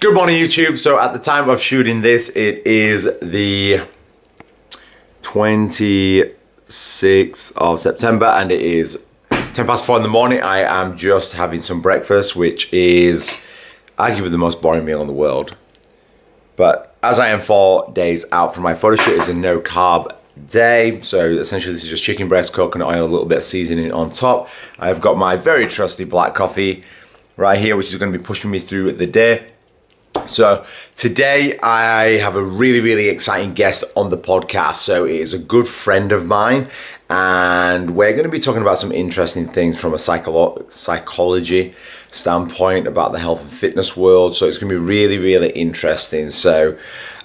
Good morning, YouTube. So at the time of shooting this, it is the 26th of September and it is 10 past 4 in the morning. I am just having some breakfast, which is arguably the most boring meal in the world. But as I am 4 days out from my photo shoot, it's a no carb day. So essentially this is just chicken breast, coconut oil, a little bit of seasoning on top. I've got my very trusty black coffee right here, which is going to be pushing me through the day. So today I have a really exciting guest on the podcast. So it is a good friend of mine and we're going to be talking about some interesting things from a psychology standpoint about the health and fitness world. So it's going to be really interesting. So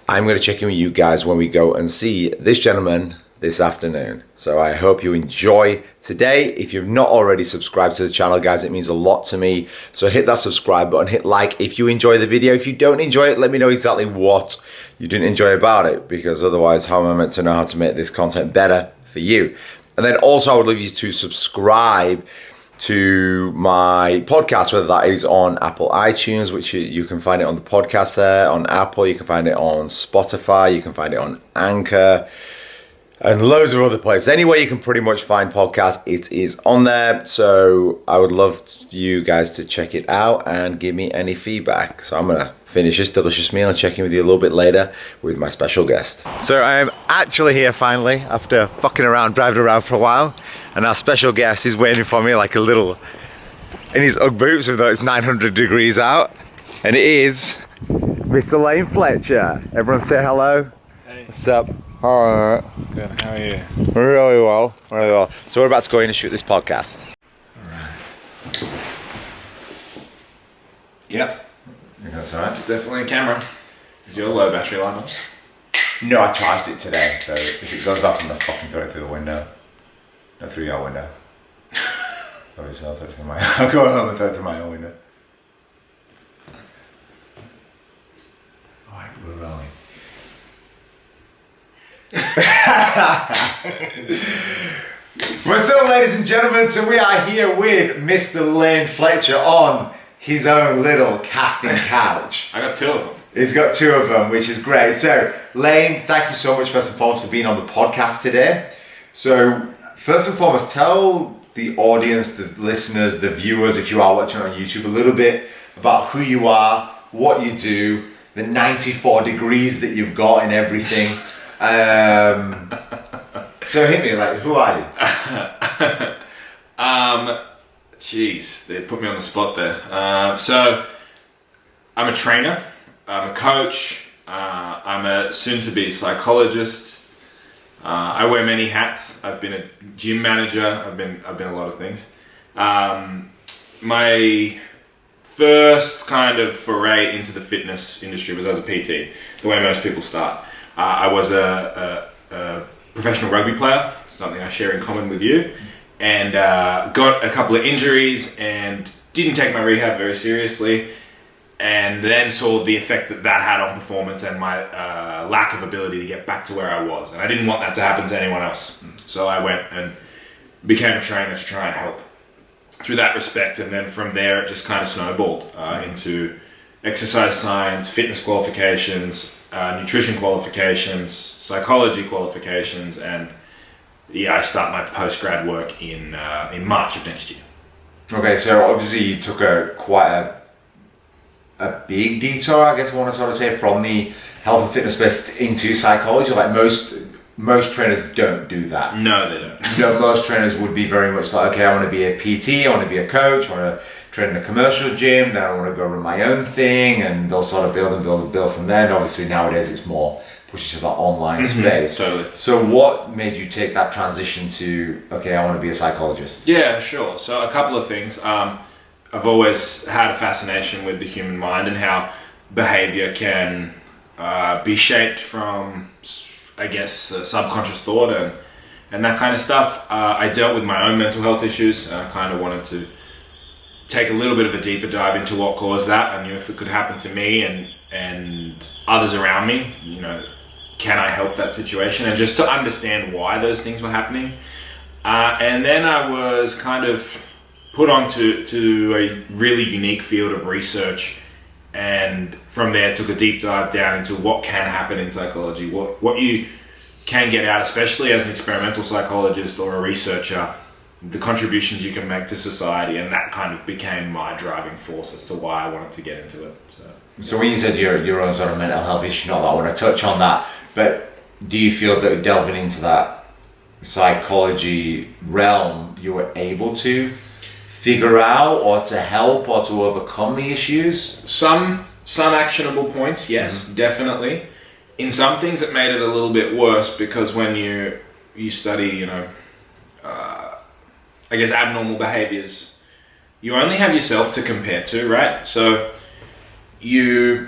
I'm going to check in with you guys when we go and see this gentleman this afternoon. So I hope you enjoy today. If you've not already subscribed to the channel, guys, it means a lot to me. So hit that subscribe button, hit like if you enjoy the video. If you don't enjoy it, let me know exactly what you didn't enjoy about it, because otherwise how am I meant to know how to make this content better for you? And then also I would love you to subscribe to my podcast, whether that is on Apple iTunes, which you can find it on the podcast there, on Apple, you can find it on Spotify, you can find it on Anchor, and loads of other places. Anywhere you can pretty much find podcasts, it is on there. So I would love you guys to check it out and give me any feedback. So I'm gonna finish this delicious meal and check in with you a little bit later with my special guest. So I am actually here finally after fucking around, driving around for a while. And our special guest is waiting for me like a little, in his Ugg boots, even though it's 900 degrees out. And it is Mr. Layne Fletcher. Everyone say hello. Hey. What's up? Alright. Good, how are you? Really well. So we're about to go in and shoot this podcast. Alright. Yep. You think that's alright? It's definitely a camera. Is your low battery life? No, I charged it today, so if it goes off, I'm gonna fucking throw it through the window. No, through your window. Obviously, I'll throw it through I'll go home and throw it through my own window. Alright, we're rolling. What's up, ladies and gentlemen? So we are here with Mr. Layne Fletcher on his own little casting couch. I got two of them. He's got two of them, which is great. So Layne, thank you so much first and foremost for being on the podcast today. So first and foremost, tell the audience, the listeners, the viewers, if you are watching on YouTube, a little bit about who you are, what you do, the 94 degrees that you've got and everything. So hit me, like, who are you? Jeez, they put me on the spot there. So I'm a trainer, I'm a coach, I'm a soon-to-be psychologist. I wear many hats. I've been a gym manager. I've been a lot of things. My first kind of foray into the fitness industry was as a PT, the way most people start. I was a professional rugby player, something I share in common with you, and got a couple of injuries and didn't take my rehab very seriously, and then saw the effect that had on performance and my lack of ability to get back to where I was. And I didn't want that to happen to anyone else. So I went and became a trainer to try and help through that respect. And then from there, it just kind of snowballed into exercise science, fitness qualifications, nutrition qualifications, psychology qualifications, and yeah, I start my post-grad work in March of next year. Okay, so obviously you took quite a big detour, I guess I want to sort of say, from the health and fitness space into psychology. Like most trainers don't do that. No, they don't. No, most trainers would be very much like, okay, I want to be a PT, I want to be a coach, I want to train in a commercial gym, then I want to go run my own thing, and they'll sort of build from there. And obviously nowadays it's more pushed to the online space. Totally. So what made you take that transition to, okay, I want to be a psychologist? Yeah, sure. So a couple of things. I've always had a fascination with the human mind and how behavior can be shaped from, I guess, subconscious thought and that kind of stuff. I dealt with my own mental health issues, and I kind of wanted to take a little bit of a deeper dive into what caused that. I knew if it could happen to me and others around me, you know, can I help that situation? And just to understand why those things were happening. And then I was kind of put onto a really unique field of research and from there took a deep dive down into what can happen in psychology, what you can get out, especially as an experimental psychologist or a researcher, the contributions you can make to society, and that kind of became my driving force as to why I wanted to get into it. So when you said your own sort of mental health issue, not that I want to touch on that, but do you feel that delving into that psychology realm, you were able to figure out or to help or to overcome the issues? Some actionable points, yes, definitely. In some things it made it a little bit worse, because when you study, I guess abnormal behaviors, you only have yourself to compare to, right? So you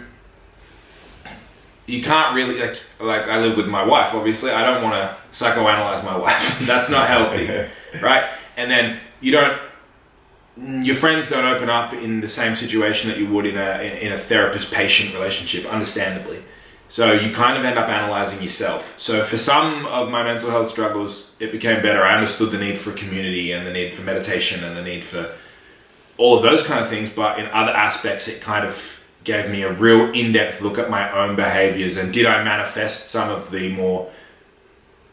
can't really, like I live with my wife, obviously. I don't want to psychoanalyze my wife. That's not healthy, right? And then your friends don't open up in the same situation that you would in a therapist-patient relationship, understandably. So you kind of end up analyzing yourself. So for some of my mental health struggles, it became better. I understood the need for community and the need for meditation and the need for all of those kind of things. But in other aspects, it kind of gave me a real in-depth look at my own behaviors, and did I manifest some of the more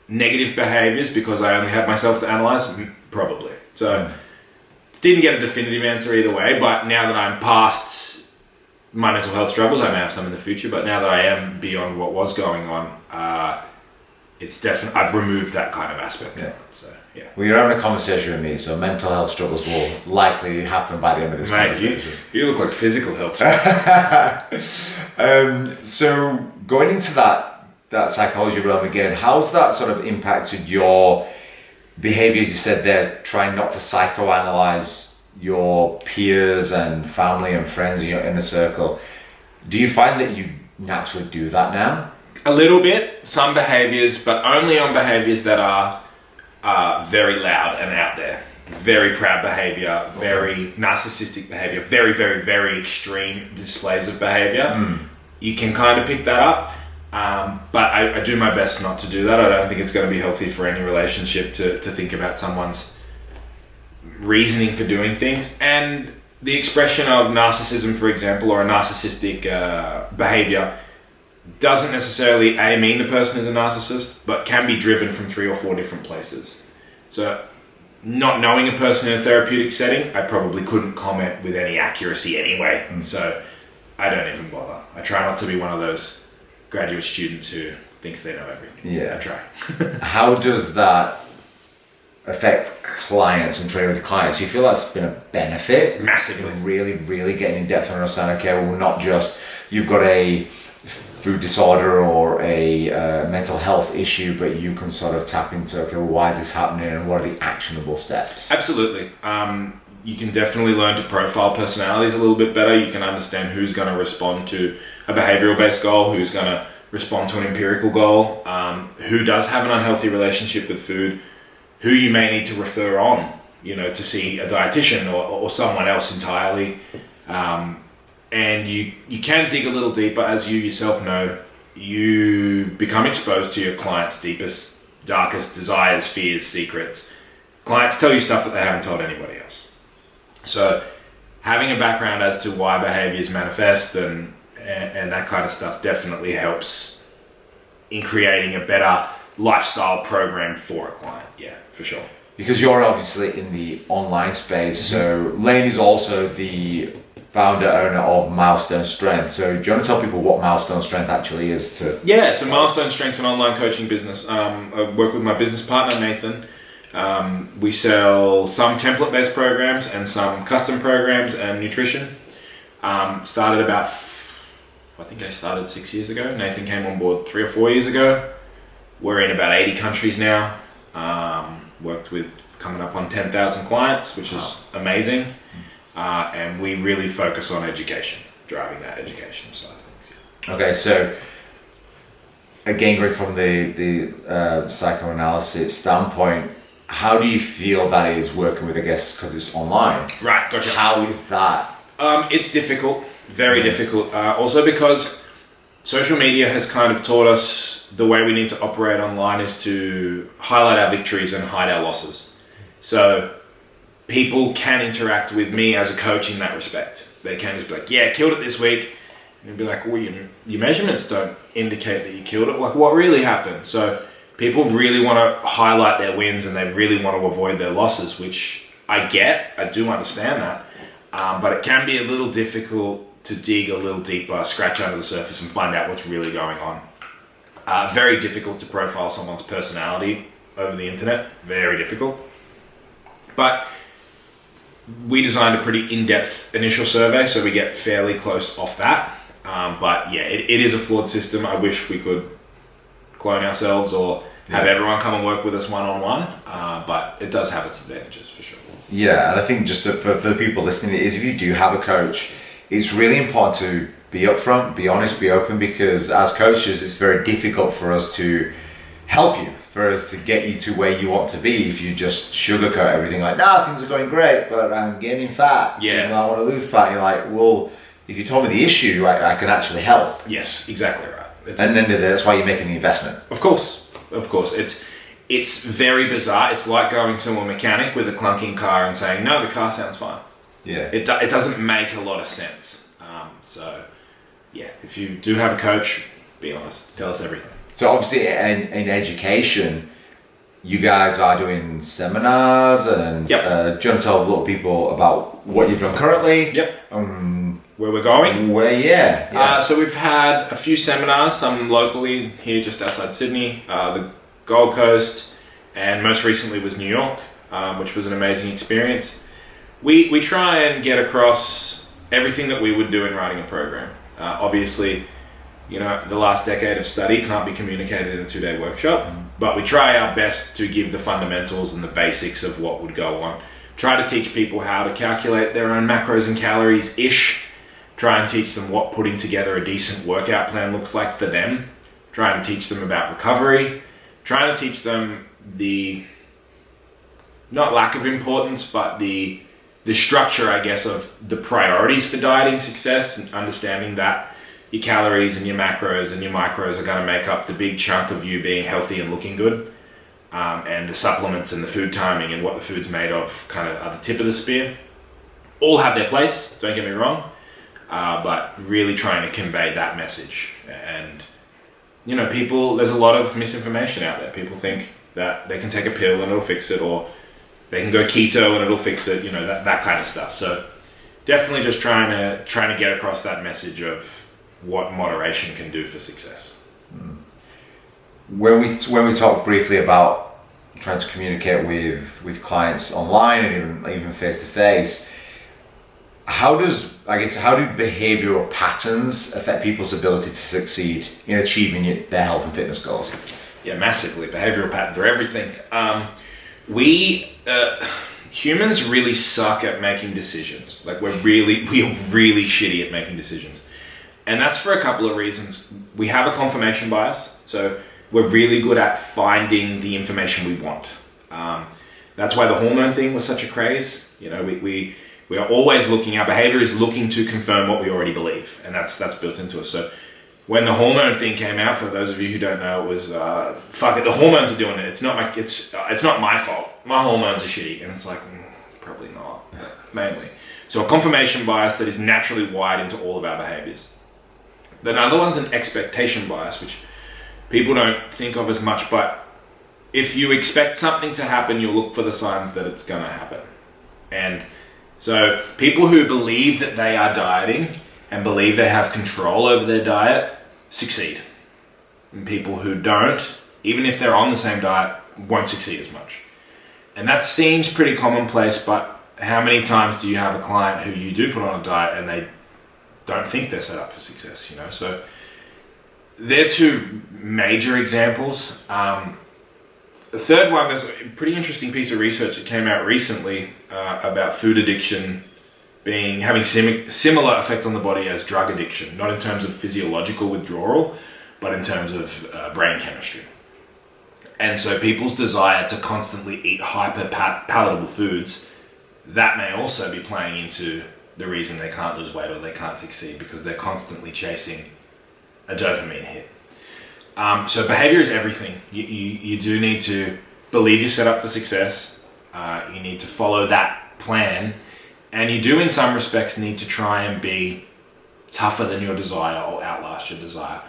negative behaviors because I only had myself to analyze? Probably. So didn't get a definitive answer either way, but now that I'm past my mental health struggles, I may have some in the future, but now that I am beyond what was going on, it's definitely, I've removed that kind of aspect. Yeah. So, yeah. Well, you're having a conversation with me, so mental health struggles will likely happen by the end of this conversation. You look like physical health. So going into that psychology realm again, how's that sort of impacted your behaviors? You said there, trying not to psychoanalyze your peers and family and friends in your inner circle. Do you find that you naturally do that now? A little bit, some behaviors, but only on behaviors that are very loud and out there. Very proud behavior, very narcissistic behavior, very, very, very extreme displays of behavior. You can kind of pick that up, but I do my best not to do that. I don't think it's going to be healthy for any relationship to think about someone's reasoning for doing things. And the expression of narcissism, for example, or a narcissistic behavior doesn't necessarily mean the person is a narcissist, but can be driven from 3 or 4 different places. So not knowing a person in a therapeutic setting, I probably couldn't comment with any accuracy anyway. So I don't even bother. I try not to be one of those graduate students who thinks they know everything. Yeah. I try. How does that affect clients and training with clients? Do you feel that's been a benefit? Massively. Really, really getting in depth and understand, okay, well, not just you've got a food disorder or a mental health issue, but you can sort of tap into, okay, well, why is this happening and what are the actionable steps? Absolutely. You can definitely learn to profile personalities a little bit better. You can understand who's going to respond to a behavioral based goal, who's going to respond to an empirical goal, who does have an unhealthy relationship with food, who you may need to refer on, to see a dietitian or someone else entirely. And you can dig a little deeper, as you yourself know. You become exposed to your clients' deepest, darkest desires, fears, secrets. Clients tell you stuff that they haven't told anybody else. So having a background as to why behaviors manifest and that kind of stuff definitely helps in creating a better lifestyle program for a client. Yeah, for sure. Because you're obviously in the online space, so Layne is also the founder, owner of Milestone Strength. So do you want to tell people what Milestone Strength actually is? Yeah, so Milestone Strength's an online coaching business. I work with my business partner, Nathan. We sell some template-based programs and some custom programs and nutrition. Started about, I think I started 6 years ago. Nathan came on board 3 or 4 years ago. We're in about 80 countries now. Worked with coming up on 10,000 clients, which is amazing. And we really focus on education, driving that education side of things. Yeah. Okay, so again, going from the psychoanalysis standpoint, how do you feel that is working with, I guess, because it's online? Right, gotcha. How is that? It's difficult, very difficult. Also because social media has kind of taught us the way we need to operate online is to highlight our victories and hide our losses. So people can interact with me as a coach in that respect. They can just be like, yeah, killed it this week. You'd be like, well, your measurements don't indicate that you killed it. Like, what really happened? So people really want to highlight their wins and they really want to avoid their losses, which I do understand that. But it can be a little difficult to dig a little deeper, scratch under the surface and find out what's really going on. Very difficult to profile someone's personality over the internet. Very difficult. But we designed a pretty in-depth initial survey, so we get fairly close off that. But yeah, it is a flawed system. I wish we could clone ourselves or have everyone come and work with us one-on-one. But it does have its advantages for sure. Yeah, and I think just for the people listening is if you do have a coach, it's really important to be upfront, be honest, be open, because as coaches, it's very difficult for us to help you, for us to get you to where you want to be if you just sugarcoat everything like, nah, things are going great, but I'm gaining fat. Yeah. And I want to lose fat. You're like, well, if you told me the issue, I can actually help. Yes, exactly right. And then that's why you're making the investment. Of course. It's very bizarre. It's like going to a mechanic with a clunking car and saying, no, the car sounds fine. Yeah. It doesn't make a lot of sense. So, yeah, if you do have a coach, be honest. Tell us everything. So obviously in education, you guys are doing seminars and do you want to tell a little people about what you've done currently? Yep. Where we're going? So we've had a few seminars, some locally here just outside Sydney, the Gold Coast, and most recently was New York, which was an amazing experience. We try and get across everything that we would do in writing a program. Obviously, the last decade of study can't be communicated in a 2-day workshop, but we try our best to give the fundamentals and the basics of what would go on. Try to teach people how to calculate their own macros and calories-ish. Try and teach them what putting together a decent workout plan looks like for them. Trying to teach them about recovery. Trying to teach them the, not lack of importance, but the structure, I guess, of the priorities for dieting success, and understanding that your calories and your macros and your micros are going to make up the big chunk of you being healthy and looking good. And the supplements and the food timing and what the food's made of kind of are the tip of the spear. All have their place, don't get me wrong, but really trying to convey that message. And, people, there's a lot of misinformation out there. People think that they can take a pill and it'll fix it, or they can go keto and it'll fix it, that kind of stuff. So definitely just trying to get across that message of what moderation can do for success. When we talk briefly about trying to communicate with clients online and even face to face, how do behavioural patterns affect people's ability to succeed in achieving their health and fitness goals? Yeah, massively. Behavioural patterns are everything. Humans really suck at making decisions. Like we are really shitty at making decisions. And that's for a couple of reasons. We have a confirmation bias. So we're really good at finding the information we want. That's why the hormone thing was such a craze. We are always looking, our behavior is looking to confirm what we already believe. And that's built into us. So when the hormone thing came out, for those of you who don't know, it was, fuck it, the hormones are doing it. It's not my fault. My hormones are shitty. And it's like, probably not, mainly. So a confirmation bias that is naturally wired into all of our behaviors. The other one's an expectation bias, which people don't think of as much, but if you expect something to happen, you'll look for the signs that it's going to happen. And so people who believe that they are dieting and believe they have control over their diet succeed. And people who don't, even if they're on the same diet, won't succeed as much. And that seems pretty commonplace, but how many times do you have a client who you do put on a diet and they don't think they're set up for success, So they're two major examples. The third one, there's a pretty interesting piece of research that came out recently about food addiction having similar effect on the body as drug addiction, not in terms of physiological withdrawal, but in terms of brain chemistry. And so people's desire to constantly eat hyper-palatable foods, that may also be playing into the reason they can't lose weight or they can't succeed, because they're constantly chasing a dopamine hit. So behavior is everything. You do need to believe you're set up for success. You need to follow that plan. And you do, in some respects, need to try and be tougher than your desire or outlast your desire.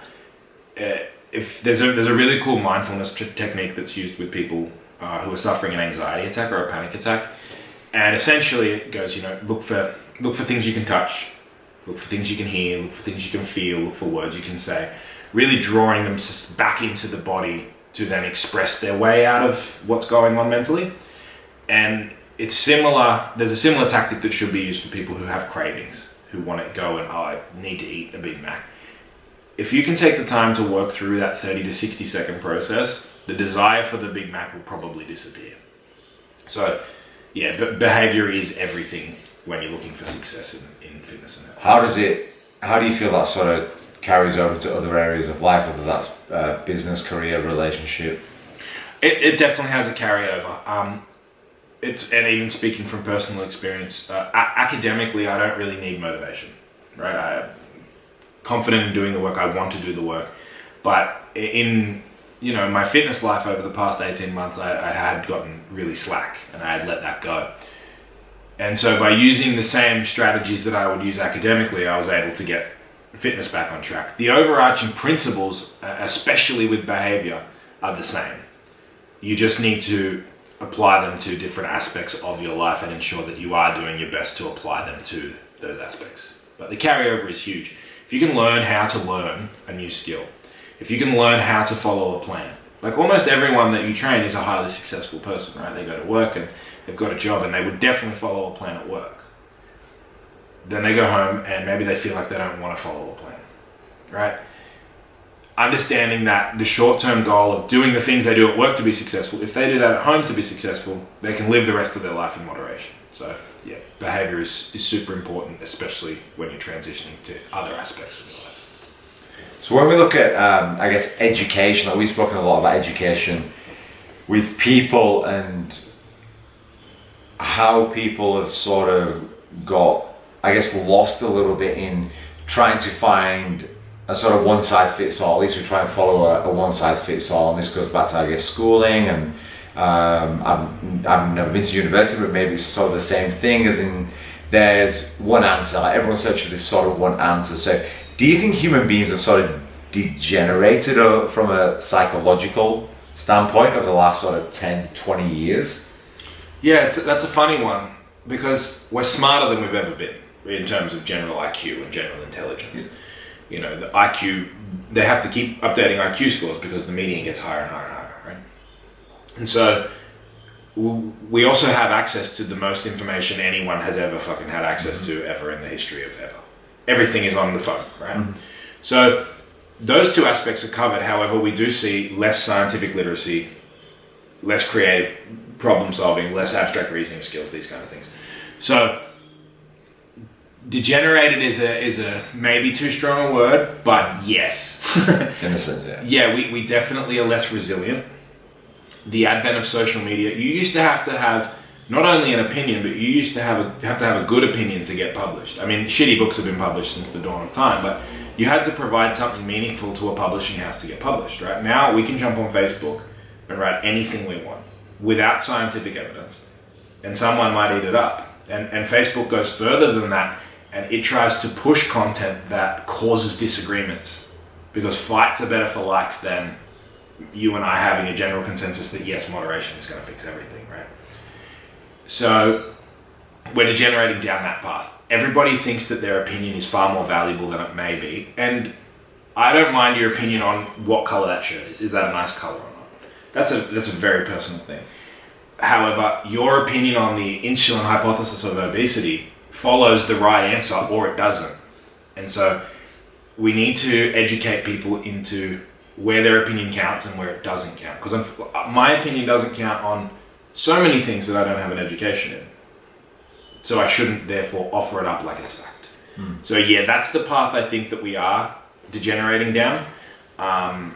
If there's a really cool mindfulness technique that's used with people who are suffering an anxiety attack or a panic attack, and essentially it goes, look for things you can touch, look for things you can hear, look for things you can feel, look for words you can say, really drawing them back into the body to then express their way out of what's going on mentally. And it's similar, there's a similar tactic that should be used for people who have cravings, who want to go and, I need to eat a Big Mac. If you can take the time to work through that 30 to 60 second process, the desire for the Big Mac will probably disappear. So yeah, but behavior is everything when you're looking for success in fitness and health. How do you feel that sort of carries over to other areas of life, whether that's business, career, relationship? It definitely has a carryover. And even speaking from personal experience, academically, I don't really need motivation, right? I'm confident in doing the work. I want to do the work. But in my fitness life over the past 18 months, I had gotten really slack and I had let that go. And so by using the same strategies that I would use academically, I was able to get fitness back on track. The overarching principles, especially with behavior, are the same. You just need to apply them to different aspects of your life and ensure that you are doing your best to apply them to those aspects. But the carryover is huge. If you can learn how to learn a new skill, if you can learn how to follow a plan, like almost everyone that you train is a highly successful person, right? They go to work and they've got a job and they would definitely follow a plan at work. Then they go home and maybe they feel like they don't want to follow a plan, right? Understanding that the short-term goal of doing the things they do at work to be successful, if they do that at home to be successful, they can live the rest of their life in moderation. So yeah, behavior is super important, especially when you're transitioning to other aspects of your life. So when we look at, education, like we've spoken a lot about education with people and how people have sort of got, lost a little bit in trying to find a sort of one-size-fits-all. At least we try and follow a one-size-fits-all, and this goes back to schooling. And I've never been to university, but maybe it's sort of the same thing, as in there's one answer. Like everyone's searching for this sort of one answer. So do you think human beings have sort of degenerated from a psychological standpoint over the last sort of 10, 20 years? Yeah, that's a funny one, because we're smarter than we've ever been in terms of general IQ and general intelligence. Yeah. The IQ, they have to keep updating IQ scores because the median gets higher and higher and higher, right? And so we also have access to the most information anyone has ever fucking had access to ever in the history of ever. Everything is on the phone, right? Mm-hmm. So those two aspects are covered. However, we do see less scientific literacy, less creative problem solving, less abstract reasoning skills, these kind of things. So degenerated is a maybe too strong a word, but yes. In a sense, yeah. Yeah, we definitely are less resilient. The advent of social media, you used to have not only an opinion, but you used to have a good opinion to get published. I mean, shitty books have been published since the dawn of time, but you had to provide something meaningful to a publishing house to get published, right? Now we can jump on Facebook and write anything we want without scientific evidence, and someone might eat it up. And Facebook goes further than that, and it tries to push content that causes disagreements, because fights are better for likes than you and I having a general consensus that yes, moderation is going to fix everything, right? So we're degenerating down that path. Everybody thinks that their opinion is far more valuable than it may be, and I don't mind your opinion on what color that shirt is. Is that a nice color or not? That's a very personal thing. However, your opinion on the insulin hypothesis of obesity follows the right answer, or it doesn't. And so we need to educate people into where their opinion counts and where it doesn't count. Because my opinion doesn't count on so many things that I don't have an education in. So I shouldn't therefore offer it up like it's fact. So yeah, that's the path I think that we are degenerating down. And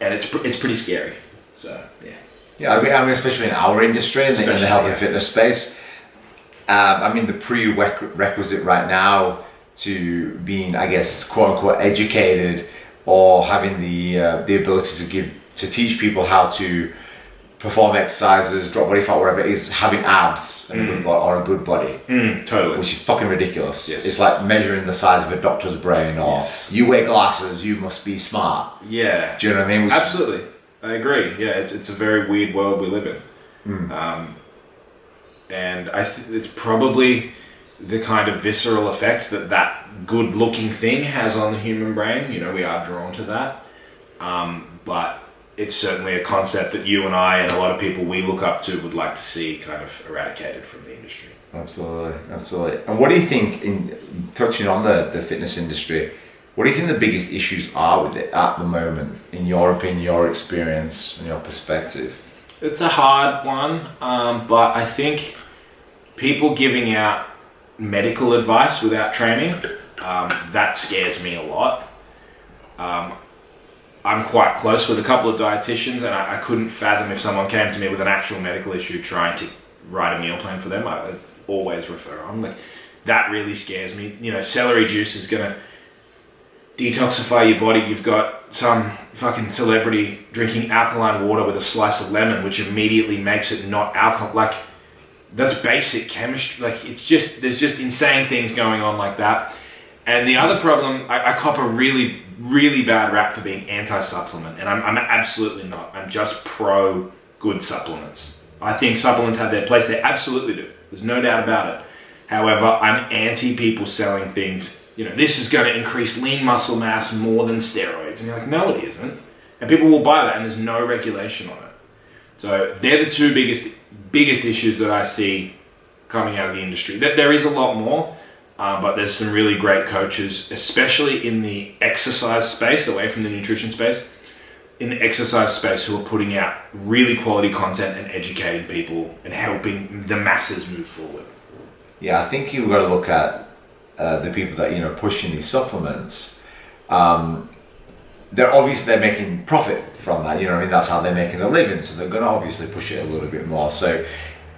it's pretty scary. So yeah. Yeah, I mean, especially in our industry, in the health and fitness space. The prerequisite right now to being, quote unquote, educated, or having the ability to teach people how to perform exercises, drop body fat, whatever, is having abs and a good body, or a good body. Totally. Which is fucking ridiculous. Yes. It's like measuring the size of a doctor's brain, or you wear glasses, you must be smart. Yeah. Do you know what I mean? Absolutely. I agree. Yeah, it's a very weird world we live in. And it's probably the kind of visceral effect that good-looking thing has on the human brain. You know, we are drawn to that. But it's certainly a concept that you and I and a lot of people we look up to would like to see kind of eradicated from the industry. Absolutely. And what do you think, in touching on the fitness industry, what do you think the biggest issues are with it at the moment, in your opinion, your experience, and your perspective? It's a hard one, but I think people giving out medical advice without training, that scares me a lot. I'm quite close with a couple of dietitians, and I couldn't fathom if someone came to me with an actual medical issue trying to write a meal plan for them. I would always refer on. Like, that really scares me. You know, celery juice is going to detoxify your body. You've got some fucking celebrity drinking alkaline water with a slice of lemon, which immediately makes it not alcohol. Like, that's basic chemistry. Like, there's just insane things going on like that. And the other problem, I cop a really, really bad rap for being anti-supplement, and I'm absolutely not. I'm just pro good supplements. I think supplements have their place. They absolutely do. There's no doubt about it. However, I'm anti people selling things, you know, this is going to increase lean muscle mass more than steroids. And you're like, no, it isn't. And people will buy that, and there's no regulation on it. So they're the two biggest issues that I see coming out of the industry. There is a lot more. But there's some really great coaches, especially in the exercise space, away from the nutrition space, in the exercise space, who are putting out really quality content and educating people and helping the masses move forward. Yeah, I think you've got to look at the people that, you know, pushing these supplements. They're making profit from that, you know what I mean? That's how they're making a living, so they're going to obviously push it a little bit more. So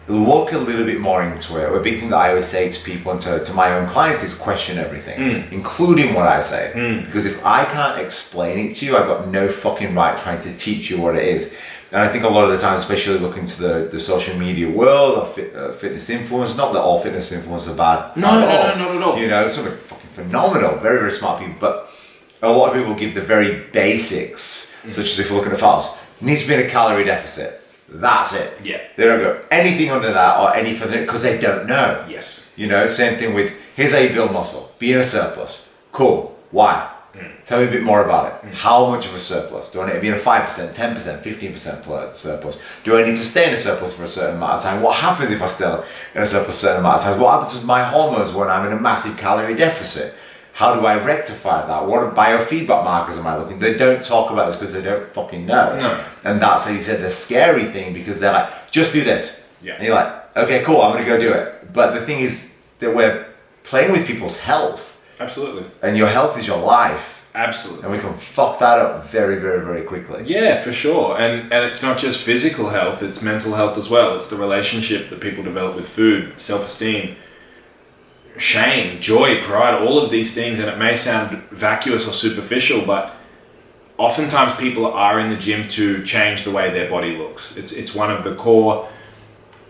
look a little bit more into it. A big thing that I always say to people and to my own clients is question everything, including what I say. Because if I can't explain it to you, I've got no fucking right trying to teach you what it is. And I think a lot of the time, especially looking to the social media world of fitness influencers, not that all fitness influencers are bad. No, not at all. You know, some are fucking phenomenal, very, very smart people. But a lot of people give the very basics, such as if you're looking at fast, needs to be in a calorie deficit. That's it. Yeah. They don't go anything under that or anything, because they don't know. Yes. You know, same thing with, here's how you build muscle. Be in a surplus. Cool. Why? Tell me a bit more about it. How much of a surplus? Do I need to be in a 5%, 10%, 15% surplus? Do I need to stay in a surplus for a certain amount of time? What happens if I stay in a surplus a certain amount of time? What happens with my hormones when I'm in a massive calorie deficit? How do I rectify that? What biofeedback markers am I looking? They don't talk about this because they don't fucking know. No. And that's how you said the scary thing, because they're like, just do this. Yeah. And you're like, okay, cool, I'm going to go do it. But the thing is that we're playing with people's health. Absolutely. And your health is your life. Absolutely. And we can fuck that up very, very, very quickly. Yeah, for sure. And it's not just physical health, it's mental health as well. It's the relationship that people develop with food, self-esteem, shame, joy, pride, all of these things. And it may sound vacuous or superficial, but oftentimes people are in the gym to change the way their body looks. It's one of the core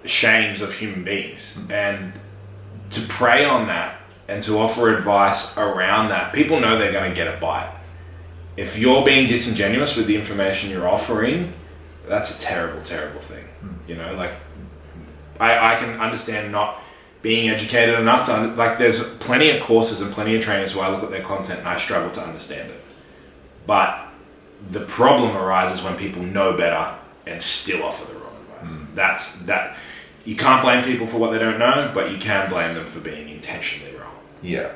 shames of human beings. And to prey on that and to offer advice around that, people know they're going to get a bite. If you're being disingenuous with the information you're offering, that's a terrible, terrible thing. You know, like, I can understand not being educated enough to, like, there's plenty of courses and plenty of trainers who I look at their content and I struggle to understand it. But the problem arises when people know better and still offer the wrong advice. That you can't blame people for what they don't know, but you can blame them for being intentionally wrong. Yeah.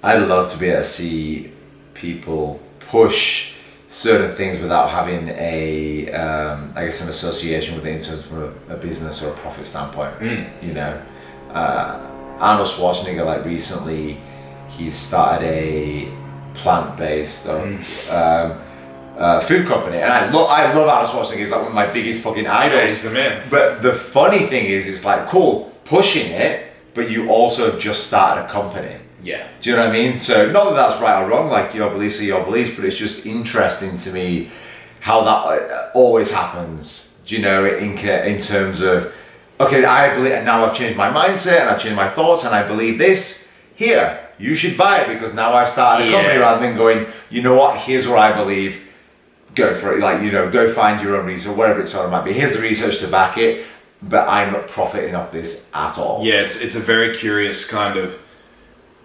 I love to be able to see people push certain things without having I guess an association with it in terms of a business or a profit standpoint. You know, Arnold Schwarzenegger, like, recently he's started a plant-based food company, and I love Arnold Schwarzenegger. He's like one of my biggest fucking idols. Yeah, he's the man. But the funny thing is, it's like, cool, pushing it, but you also have just started a company. Yeah. Do you know what I mean? So not that that's right or wrong, like, your beliefs are your beliefs, but it's just interesting to me how that always happens. do you know, in terms of, okay, I believe, and now I've changed my mindset and I've changed my thoughts and I believe this. Here, you should buy it because now I've started a company, rather than going, you know what, here's what I believe, go for it. Like, you know, go find your own research, whatever it sort of might be. Here's the research to back it, but I'm not profiting off this at all. Yeah, it's a very curious kind of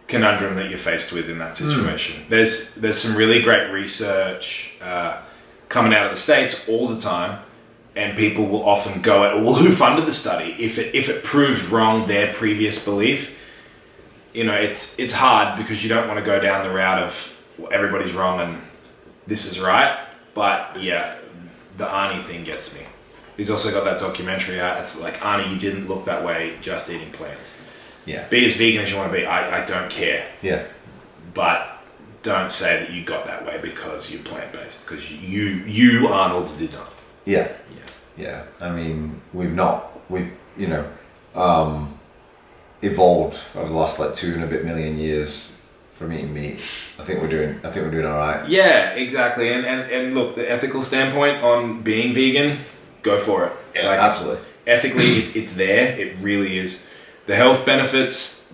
conundrum that you're faced with in that situation. There's some really great research coming out of the States all the time, and people will often go at, well, who funded the study? If it proves wrong their previous belief, you know, it's hard because you don't want to go down the route of, well, everybody's wrong and this is right. But yeah, the Arnie thing gets me. He's also got that documentary out. It's like, Arnie, you didn't look that way just eating plants. Yeah. Be as vegan as you want to be. I don't care. Yeah. But don't say that you got that way because you're plant-based. Because you Arnold, did not. Yeah. Yeah. I mean, we've you know, evolved over the last like 2 and a bit million years from eating meat. I think we're doing all right. Yeah, exactly. And look, the ethical standpoint on being vegan, go for it. Yeah, like, absolutely. Ethically, it's there. It really is. The health benefits,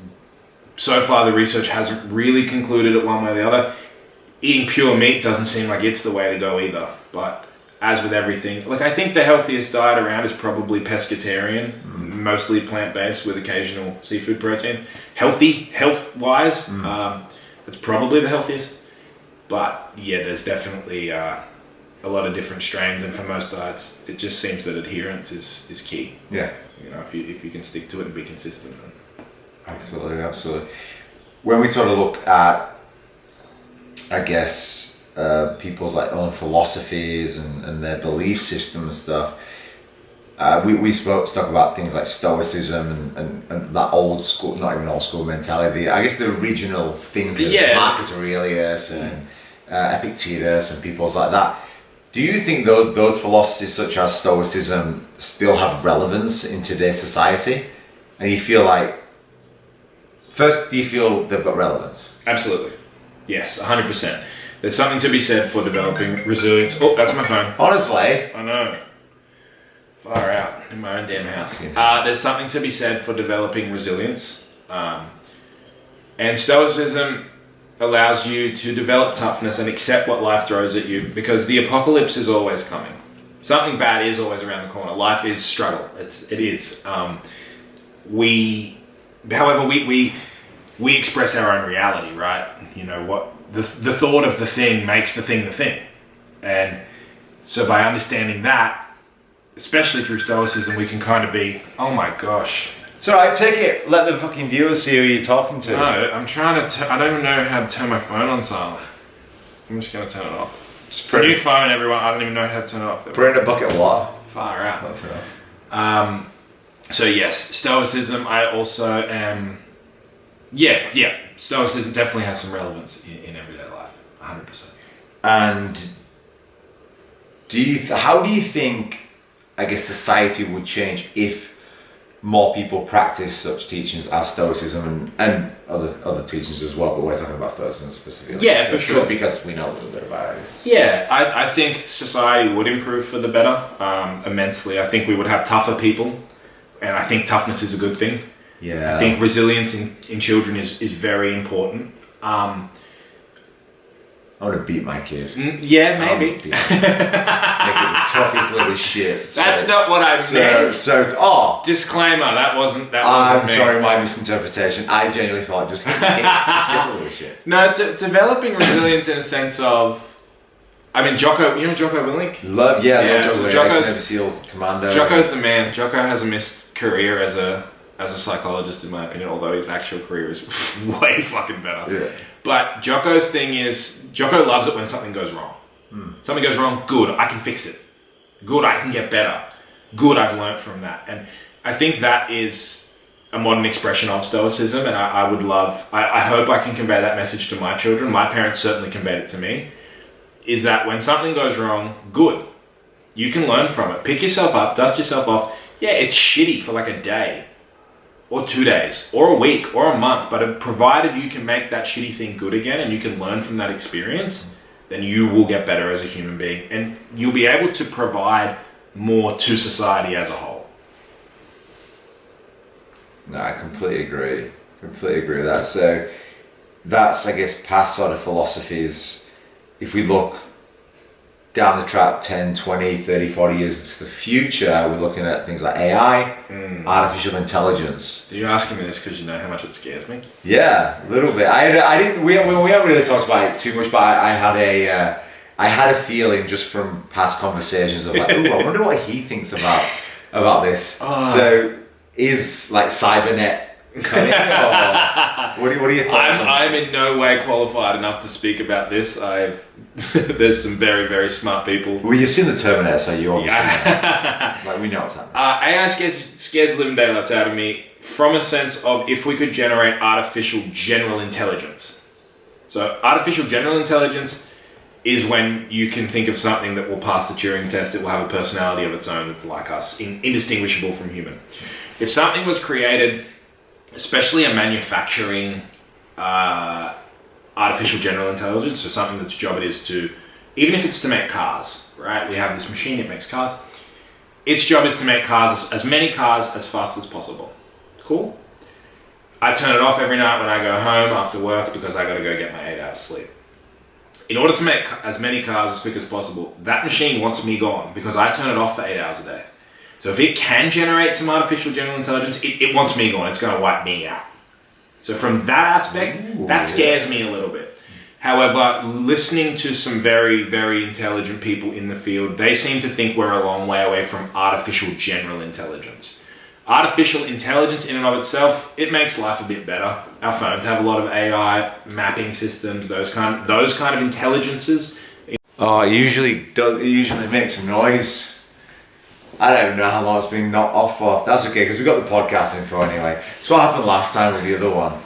so far the research hasn't really concluded it one way or the other. Eating pure meat doesn't seem like it's the way to go either. But as with everything, like, I think the healthiest diet around is probably pescatarian, mostly plant-based with occasional seafood protein. Health-wise, it's probably the healthiest. But yeah, there's definitely a lot of different strains, and for most diets, it just seems that adherence is key. Yeah. You know, if you can stick to it and be consistent. Absolutely. When we sort of look at, I guess, people's like own philosophies and their belief system and stuff, we spoke about things like Stoicism and that old school, not even old school mentality. I guess the original thinkers, Marcus Aurelius and Epictetus and people like that. Do you think those philosophies such as Stoicism still have relevance in today's society? And you feel like, first, do you feel they've got relevance? Absolutely. Yes, 100%. There's something to be said for developing resilience. Oh, that's my phone. Honestly. I know. Far out in my own damn house. There's something to be said for developing resilience. And Stoicism allows you to develop toughness and accept what life throws at you, because the apocalypse is always coming. Something bad is always around the corner. Life is struggle. It is. However, we express our own reality, right? You know, what the thought of the thing makes the thing. And so by understanding that, especially through Stoicism, we can kind of be, oh my gosh. It's alright, take it. Let the fucking viewers see who you're talking to. No, I'm trying to, I don't even know how to turn my phone on silent. I'm just going to turn it off. It's a new phone, everyone. I don't even know how to turn it off. Put it in a bucket of water. Far out. That's enough. So yes, Stoicism, I also am, Stoicism definitely has some relevance in everyday life, 100%. And how do you think, I guess, society would change if more people practice such teachings as Stoicism and other teachings as well, but we're talking about Stoicism specifically? Yeah, for sure. Just because we know a little bit about it. Yeah, I think society would improve for the better, immensely. I think we would have tougher people, and I think toughness is a good thing. Yeah. I think resilience in children is very important. I want to beat my kid. Yeah, maybe. Make it the toughest little shit. That's not what I meant. Disclaimer, that wasn't I'm me. sorry, my misinterpretation. I genuinely thought just hit the little shit. No, developing resilience in a sense of, I mean, Jocko, you know Jocko Willink? Love so Jocko's Navy SEALs Commando. Jocko's the man. Jocko has a missed career as a psychologist, in my opinion, although his actual career is way fucking better. Yeah. But Jocko's thing is, Jocko loves it when something goes wrong. Something goes wrong, good, I can fix it. Good, I can get better. Good, I've learned from that. And I think that is a modern expression of Stoicism, and I would love, I hope I can convey that message to my children. My parents certainly conveyed it to me, is that when something goes wrong, good. You can learn from it. Pick yourself up, dust yourself off. Yeah, it's shitty for like a day, or 2 days, or a week, or a month, but provided you can make that shitty thing good again and you can learn from that experience, then you will get better as a human being, and you'll be able to provide more to society as a whole. No, I completely agree. Completely agree with that. So that's, I guess, past sort of philosophies. If we look down the track 10, 20, 30, 40 years into the future, we're looking at things like AI, artificial intelligence. Are you asking me this because you know how much it scares me? Yeah, a little bit. We haven't really talked about it too much, but I had a feeling just from past conversations of like, ooh, I wonder what he thinks about this. So is like Cybernet coming, or what are your thoughts on I'm in no way qualified enough to speak about this. There's some very, very smart people. Well, you've seen the Terminator, so you obviously know. Like, we know what's happening. AI scares the living daylights out of me from a sense of if we could generate artificial general intelligence. So artificial general intelligence is when you can think of something that will pass the Turing test, it will have a personality of its own that's like us, indistinguishable from human. If something was created, especially a manufacturing artificial general intelligence, so something that's job it is to, even if it's to make cars, right? We have this machine, it makes cars. Its job is to make cars, as many cars as fast as possible. Cool? I turn it off every night when I go home after work because I gotta go get my 8 hours sleep. In order to make as many cars as quick as possible, that machine wants me gone because I turn it off for 8 hours a day. So if it can generate some artificial general intelligence, it wants me gone. It's going to wipe me out. So from that aspect, that scares me a little bit. However, listening to some very, very intelligent people in the field, they seem to think we're a long way away from artificial general intelligence. Artificial intelligence in and of itself, it makes life a bit better. Our phones have a lot of AI mapping systems, those kind of intelligences. Oh, it usually makes a noise. I don't know how long it's been not off for. That's okay, because we got the podcast info anyway. So what happened last time with the other one?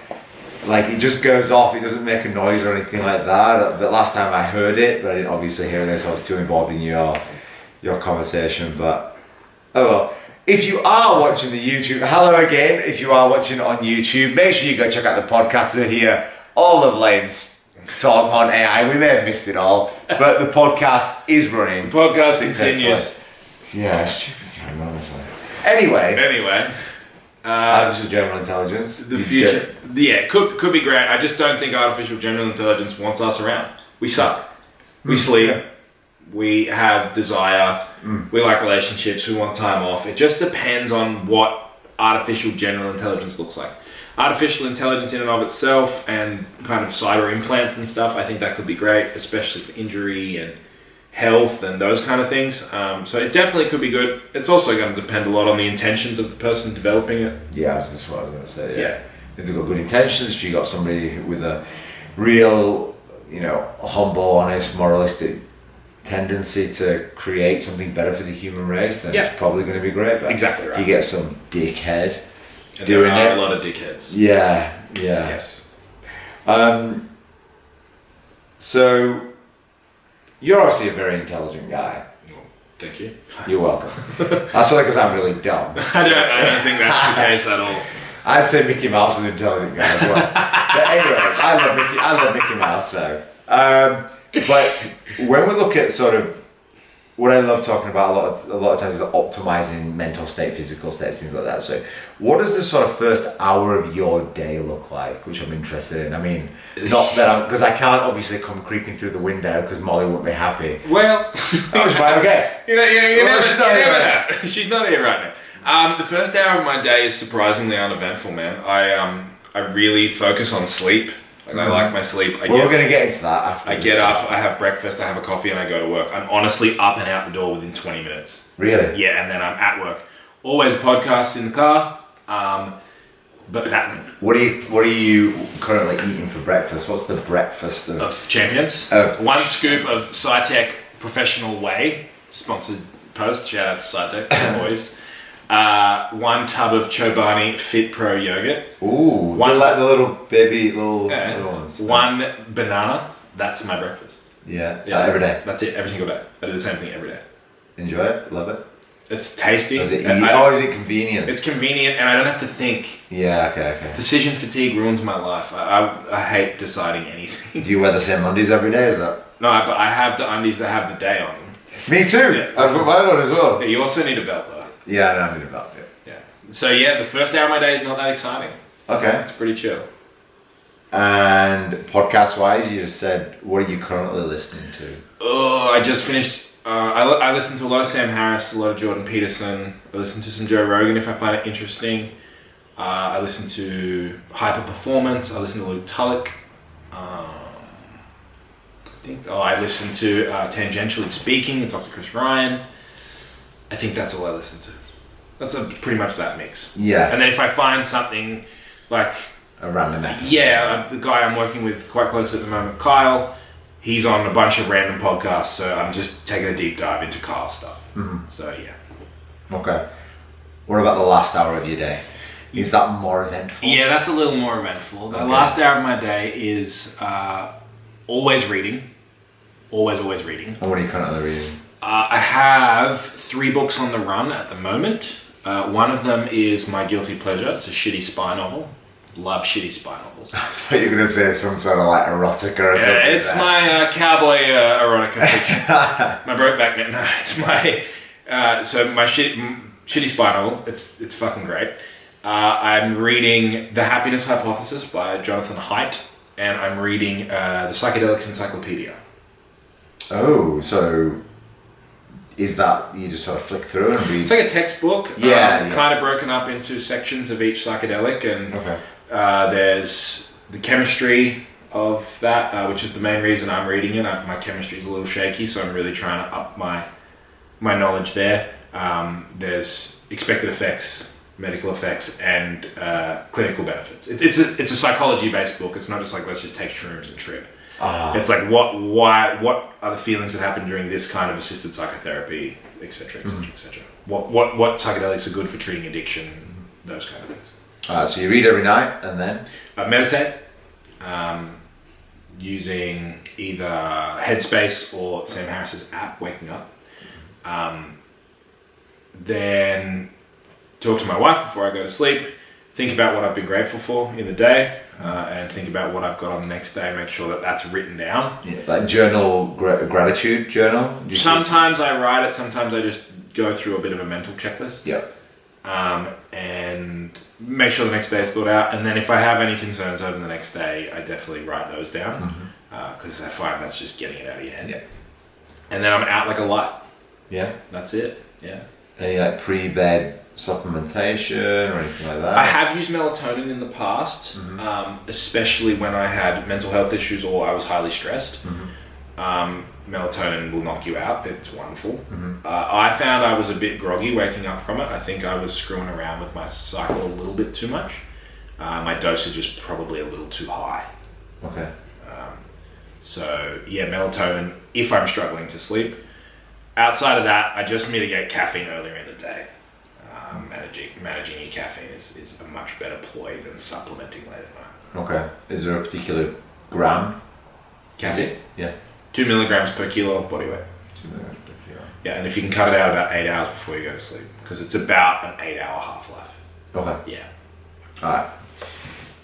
Like, it just goes off, it doesn't make a noise or anything like that. But last time I heard it, but I didn't obviously hear this, I was too involved in your conversation. But, oh well. If you are watching the YouTube, hello again. If you are watching it on YouTube, make sure you go check out the podcast to hear all of Layne's talk on AI. We may have missed it all, but the podcast is running. The podcast continues. Yeah, stupid game, honestly. Anyway. Artificial general intelligence. The future. Yeah, could be great. I just don't think artificial general intelligence wants us around. We suck. We sleep. Yeah. We have desire. We like relationships. We want time off. It just depends on what artificial general intelligence looks like. Artificial intelligence in and of itself and kind of cyber implants and stuff, I think that could be great, especially for injury and health and those kind of things. So it definitely could be good. It's also going to depend a lot on the intentions of the person developing it. Yeah, that's what I was going to say. Yeah. If they've got good intentions, if you got somebody with a real, humble, honest, moralistic tendency to create something better for the human race, then it's probably going to be great. But exactly right. You get some dickhead and doing there are it. A lot of dickheads. Yeah. Yes. So you're obviously a very intelligent guy. Well, thank you. You're welcome. That's only because I'm really dumb. I don't think that's the case at all. I'd say Mickey Mouse is an intelligent guy as well. But anyway, I love Mickey Mouse. So, but when we look at sort of what I love talking about a lot of times is optimizing mental state, physical states, things like that. So what does the sort of first hour of your day look like, which I'm interested in? I mean, not that because I can't obviously come creeping through the window because Molly wouldn't be happy. Well, okay. You never know. She's not here right now. The first hour of my day is surprisingly uneventful, man. I really focus on sleep. I like my sleep. We're going to get into that after. I get up, I have breakfast, I have a coffee, and I go to work. I'm honestly up and out the door within 20 minutes. Really? Yeah, and then I'm at work. Always podcasts in the car. But that. What are you currently eating for breakfast? What's the breakfast of champions? One scoop of SciTech Professional Whey, sponsored post. Shout out to SciTech boys. One tub of Chobani Fit Pro yogurt. Ooh, like the little baby little ones. One banana. That's my breakfast. Yeah, every day. That's it, every single day. I do the same thing every day. Enjoy it, love it. It's tasty. Is it is it convenient? It's convenient, and I don't have to think. Yeah, okay. Decision fatigue ruins my life. I hate deciding anything. Do you wear the same undies every day? Is that? No, but I have the undies that have the day on them. Me too. I've got mine on as well. Yeah, you also need a belt though. Yeah, no, I need a belt. Yeah. So yeah, the first hour of my day is not that exciting. Okay. It's pretty chill. And podcast-wise, you just said, what are you currently listening to? Oh, I just finished. I listen to a lot of Sam Harris, a lot of Jordan Peterson. I listen to some Joe Rogan if I find it interesting. I listen to Hyper Performance. I listen to Luke Tulloch. I listen to Tangentially Speaking and talk to Chris Ryan. I think that's all I listen to. That's pretty much that mix. Yeah. And then if I find something like a random episode. Yeah, the guy I'm working with quite closely at the moment, Kyle, he's on a bunch of random podcasts, so I'm just taking a deep dive into Kyle's stuff. Mm-hmm. So yeah. Okay. What about the last hour of your day? Is that more eventful? Yeah, that's a little more eventful. The last hour of my day is always reading. Always reading. And what are you currently reading? I have 3 books on the run at the moment. One of them is my guilty pleasure. It's a shitty spy novel. Love shitty spy novels. I thought you were going to say some sort of like erotica or something. Yeah, it's my cowboy erotica fiction. My Brokeback Mountain. No, it's my so my shitty spy novel. It's fucking great. I'm reading The Happiness Hypothesis by Jonathan Haidt, and I'm reading the Psychedelics Encyclopedia. Oh, so is that you just sort of flick through and read? It's like a textbook. Yeah. Kind of broken up into sections of each psychedelic, and okay. There's the chemistry of that, which is the main reason I'm reading it. My chemistry is a little shaky, so I'm really trying to up my knowledge there. There's expected effects, medical effects, and clinical benefits. It's a psychology-based book. It's not just like let's just take shrooms and trip. It's like what are the feelings that happen during this kind of assisted psychotherapy, etc., etc., etc. What psychedelics are good for treating addiction, those kind of things. So you read every night and then? Meditate, using either Headspace or Sam Harris's app, Waking Up. Then talk to my wife before I go to sleep, think about what I've been grateful for in the day, and think about what I've got on the next day, make sure that that's written down. Yeah, like journal, gratitude journal? Sometimes I write it, sometimes I just go through a bit of a mental checklist. Yep. And make sure the next day is thought out, and then if I have any concerns over the next day, I definitely write those down, because I find that's just getting it out of your head. Yeah. And then I'm out like a light. Yeah. That's it. Yeah. Any like pre-bed supplementation or anything like that? I have used melatonin in the past, especially when I had mental health issues or I was highly stressed. Melatonin will knock you out. It's wonderful. I found I was a bit groggy waking up from it. I think I was screwing around with my cycle a little bit too much. My dosage is probably a little too high. Okay. So yeah, melatonin if I'm struggling to sleep. Outside of that, I just mitigate caffeine earlier in the day. Managing your caffeine is a much better ploy than supplementing late at night. Okay. Is there a particular gram? Caffeine? Yeah. 2 milligrams per kilo of body weight. 2 milligrams per kilo. Yeah, and if you can cut it out about 8 hours before you go to sleep, because it's about an 8-hour half-life. Okay. Yeah. Alright.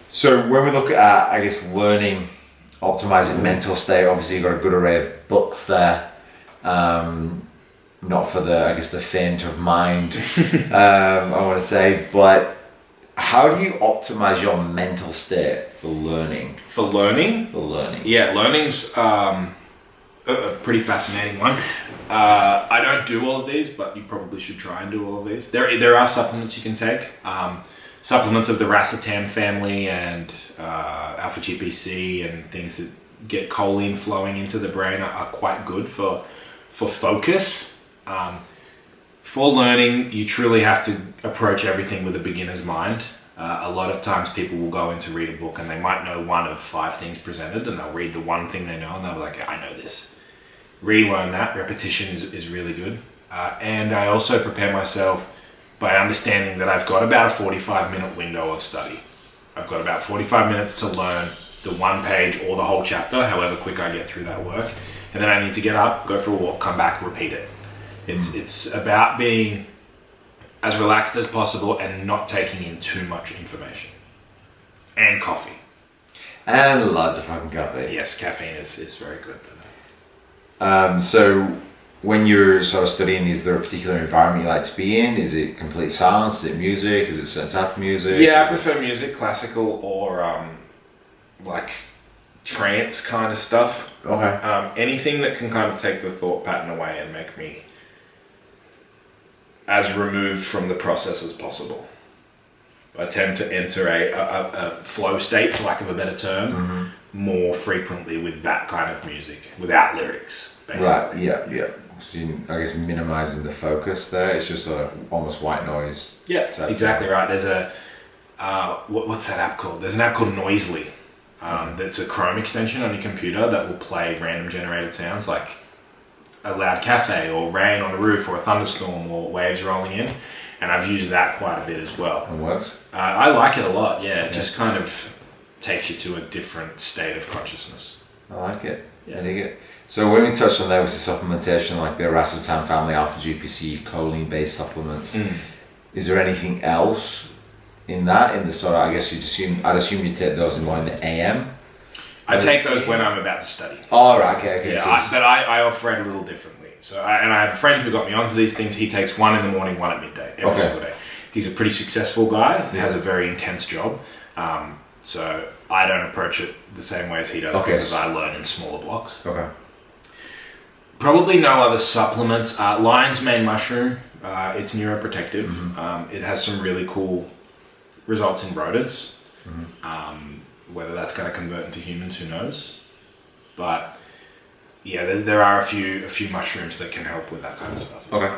So when we look at, I guess, learning, optimizing mental state, obviously you've got a good array of books there. Not for the faint of mind, I want to say, but how do you optimize your mental state for learning? For learning? For learning. Yeah, learning's a pretty fascinating one. I don't do all of these, but you probably should try and do all of these. There are supplements you can take. Supplements of the racetam family and alpha GPC and things that get choline flowing into the brain are quite good for focus. For learning, you truly have to approach everything with a beginner's mind. A lot of times people will go in to read a book and they might know one of 5 things presented, and they'll read the one thing they know and they'll be like, I know this. Relearn that. Repetition is really good. And I also prepare myself by understanding that I've got about a 45-minute window of study. I've got about 45 minutes to learn the one page or the whole chapter, however quick I get through that work. And then I need to get up, go for a walk, come back, repeat it. It's about being as relaxed as possible and not taking in too much information. And coffee. And lots of fucking coffee. Yes, caffeine is very good for that. So when you're sort of studying, is there a particular environment you like to be in? Is it complete silence? Is it music? Is it a certain type of music? Yeah, I prefer music, classical or like trance kind of stuff. Okay. Anything that can kind of take the thought pattern away and make me as removed from the process as possible. I tend to enter a flow state, for lack of a better term, more frequently with that kind of music, without lyrics, basically. Right, yeah. So I guess minimizing the focus there, it's just sort of almost white noise. Yeah, exactly right. There's a, what's that app called? There's an app called Noisely. That's a Chrome extension on your computer that will play random generated sounds like a loud cafe or rain on the roof or a thunderstorm or waves rolling in. And I've used that quite a bit as well. It works? I like it a lot, yeah. It just kind of takes you to a different state of consciousness. I like it. Yeah. I dig it. So when we touched on there was the supplementation, like the Racetam family, alpha GPC, choline based supplements. Is there anything else in that? In the sort of, I guess I'd assume you take those more in the AM? I take those when I'm about to study. Oh, right, okay. Yeah, but I operate a little differently. So I have a friend who got me onto these things. He takes one in the morning, one at midday, every single day. He's a pretty successful guy. He has a very intense job. So I don't approach it the same way as he does because I learn in smaller blocks. Okay. Probably no other supplements. Lion's mane mushroom. It's neuroprotective. It has some really cool results in rodents. Whether that's going to convert into humans, who knows? But yeah, there are a few mushrooms that can help with that kind of stuff. Okay.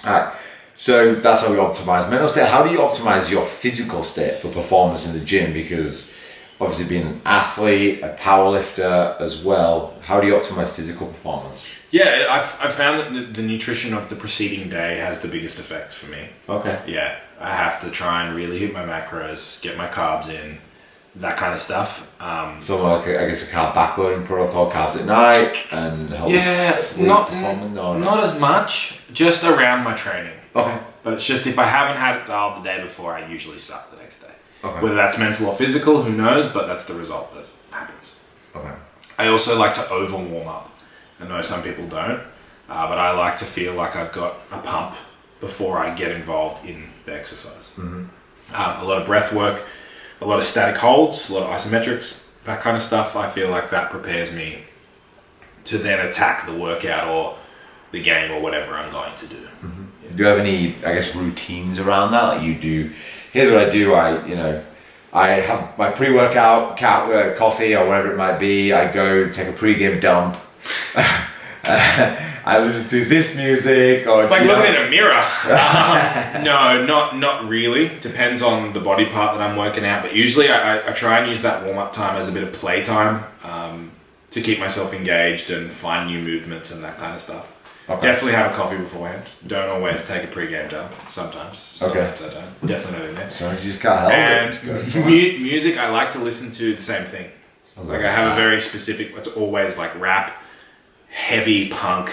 Alright. So that's how we optimize mental state. How do you optimize your physical state for performance in the gym? Because obviously being an athlete, a powerlifter as well, how do you optimize physical performance? Yeah, I've found that the nutrition of the preceding day has the biggest effect for me. Okay. Yeah, I have to try and really hit my macros, get my carbs in, that kind of stuff. So like I guess a carb backloading protocol, carbs at night, and helps not performance? Not as much, just around my training. Okay. But it's just if I haven't had it dialed the day before, I usually suck the next day. Okay. Whether that's mental or physical, who knows, but that's the result that happens. Okay. I also like to over warm up. I know some people don't, but I like to feel like I've got a pump before I get involved in the exercise. A lot of breath work, a lot of static holds, a lot of isometrics, that kind of stuff. I feel like that prepares me to then attack the workout or the game or whatever I'm going to do. Do you have any, I guess, routines around that? Like you do, here's what I do, I have my pre-workout coffee or whatever it might be. I go take a pre-game dump. I listen to this music. Or it's like looking in a mirror. No, not really. Depends on the body part that I'm working out. But usually I try and use that warm-up time as a bit of play time to keep myself engaged and find new movements and that kind of stuff. Okay. Definitely have a coffee beforehand. Don't always take a pre-game dump. Sometimes I don't. It's definitely not in there. So you just can't help it. And music, I like to listen to the same thing. Like I have a very specific, it's always like rap, heavy punk,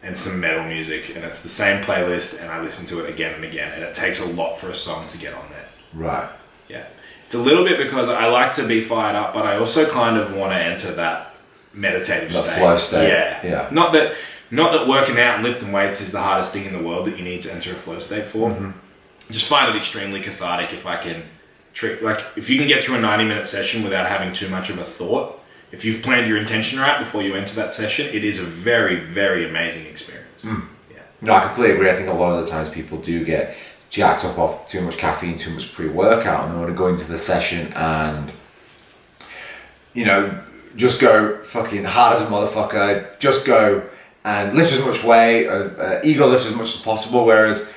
and some metal music. And it's the same playlist and I listen to it again and again. And it takes a lot for a song to get on there. Right. Yeah. It's a little bit because I like to be fired up, but I also kind of want to enter that meditative state. That flow state. Yeah. Not that working out and lifting weights is the hardest thing in the world that you need to enter a flow state for. I just find it extremely cathartic if I can if you can get through a 90-minute session without having too much of a thought. If you've planned your intention right before you enter that session, it is a very, very amazing experience. Yeah. No, I completely agree. I think a lot of the times people do get jacked up off too much caffeine, too much pre-workout, and they want to go into the session and, just go fucking hard as a motherfucker, just go and lift as much weight, ego lift as much as possible, whereas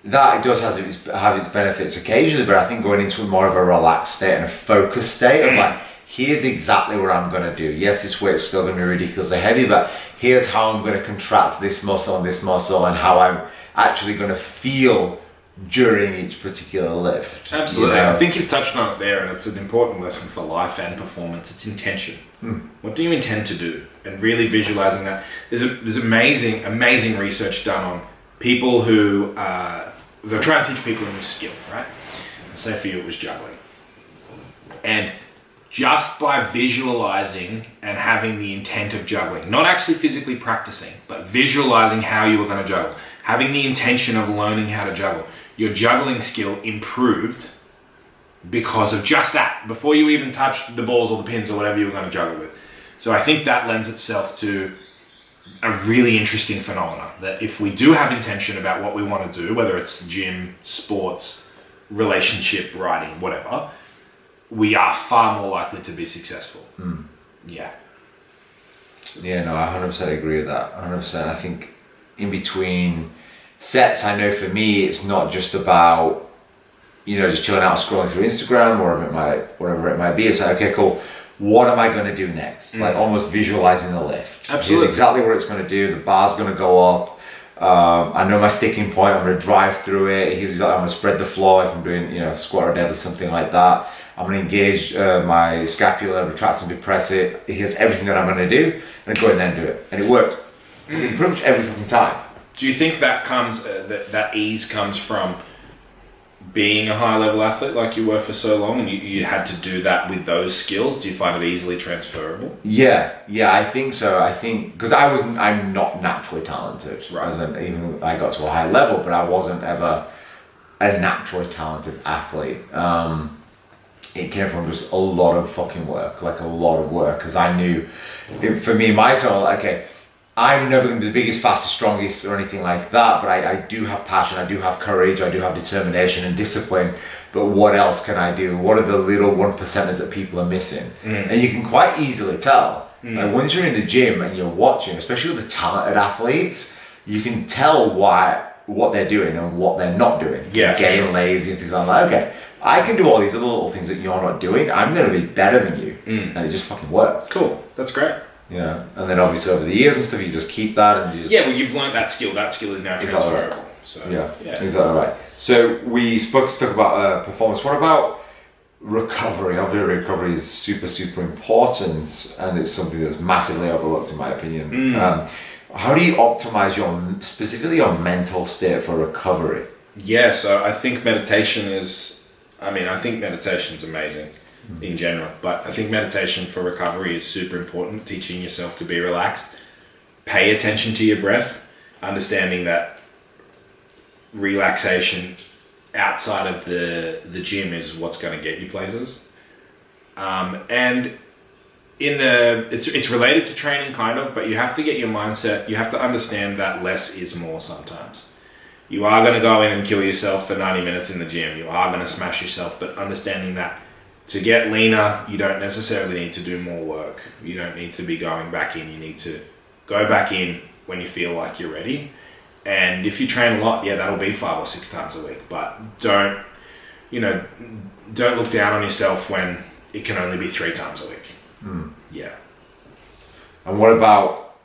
that does have its benefits occasionally, but I think going into more of a relaxed state and a focused state of like, here's exactly what I'm going to do. Yes, this weight's still going to be ridiculously heavy, but here's how I'm going to contract this muscle and how I'm actually going to feel during each particular lift. Absolutely. I think you've touched on it there, and it's an important lesson for life and performance. It's intention. What do you intend to do? And really visualizing that. There's amazing research done on people who they're trying to teach people a new skill, right? Say for you it was juggling. And just by visualizing and having the intent of juggling, not actually physically practicing, but visualizing how you were going to juggle, having the intention of learning how to juggle, your juggling skill improved because of just that, before you even touched the balls or the pins or whatever you were going to juggle with. So I think that lends itself to a really interesting phenomenon, that if we do have intention about what we want to do, whether it's gym, sports, relationship, writing, whatever, we are far more likely to be successful. Yeah. Yeah, no, I 100% agree with that. 100%. I think in between sets, I know for me, it's not just about, just chilling out, scrolling through Instagram or whatever it might be. It's like, okay, cool. What am I going to do next? Like almost visualizing the lift. Absolutely. Here's exactly what it's going to do. The bar's going to go up. I know my sticking point. I'm going to drive through it. I'm going to spread the floor if I'm doing, squat or deadlift, something like that. I'm going to engage my scapula, retract and depress it. Here's everything that I'm going to do, and go in there and do it. And it works pretty much every fucking time. Do you think that comes that ease comes from being a high level athlete like you were for so long, and you had to do that with those skills? Do you find it easily transferable? Yeah, I think so. I think because I'm not naturally talented. Right. Even I got to a high level, but I wasn't ever a naturally talented athlete. It came from just a lot of fucking work, like a lot of work, because I knew, for me, myself, okay, I'm never going to be the biggest, fastest, strongest or anything like that, but I do have passion, I do have courage, I do have determination and discipline, but what else can I do? What are the little 1%ers that people are missing? And you can quite easily tell. Like once you're in the gym and you're watching, especially with the talented athletes, you can tell what they're doing and what they're not doing. Yeah, getting lazy and things like that. Okay, I can do all these other little things that you're not doing. I'm going to be better than you. And it just fucking works. Cool. That's great. And then obviously over the years and stuff, you just keep that and you just... Yeah, well, you've learned that skill. That skill is now transferable. Right. So, yeah, exactly right. So we spoke about performance. What about recovery? Obviously recovery is super, super important, and it's something that's massively overlooked in my opinion. How do you optimize specifically your mental state for recovery? Yeah, so I think meditation is amazing in general, but I think meditation for recovery is super important. Teaching yourself to be relaxed, pay attention to your breath, understanding that relaxation outside of the gym is what's going to get you places. And it's related to training kind of, but you have to get your mindset, you have to understand that less is more sometimes. You are going to go in and kill yourself for 90 minutes in the gym. You are going to smash yourself, but understanding that to get leaner, you don't necessarily need to do more work. You don't need to be going back in. You need to go back in when you feel like you're ready. And if you train a lot, that'll be 5 or 6 times a week. But don't look down on yourself when it can only be 3 times a week. Yeah. And what about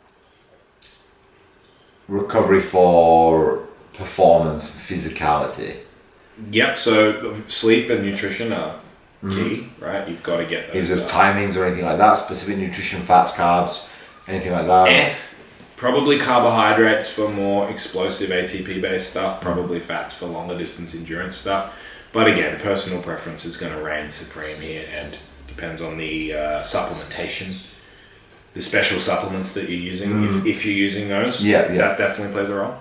recovery for performance, physicality? Yep, so sleep and nutrition are key, right? You've got to get those. Is there timings or anything like that? Specific nutrition, fats, carbs, anything like that? Probably carbohydrates for more explosive ATP-based stuff, probably fats for longer distance endurance stuff. But again, personal preference is going to reign supreme here, and depends on the supplementation, the special supplements that you're using, if you're using those. That definitely plays a role.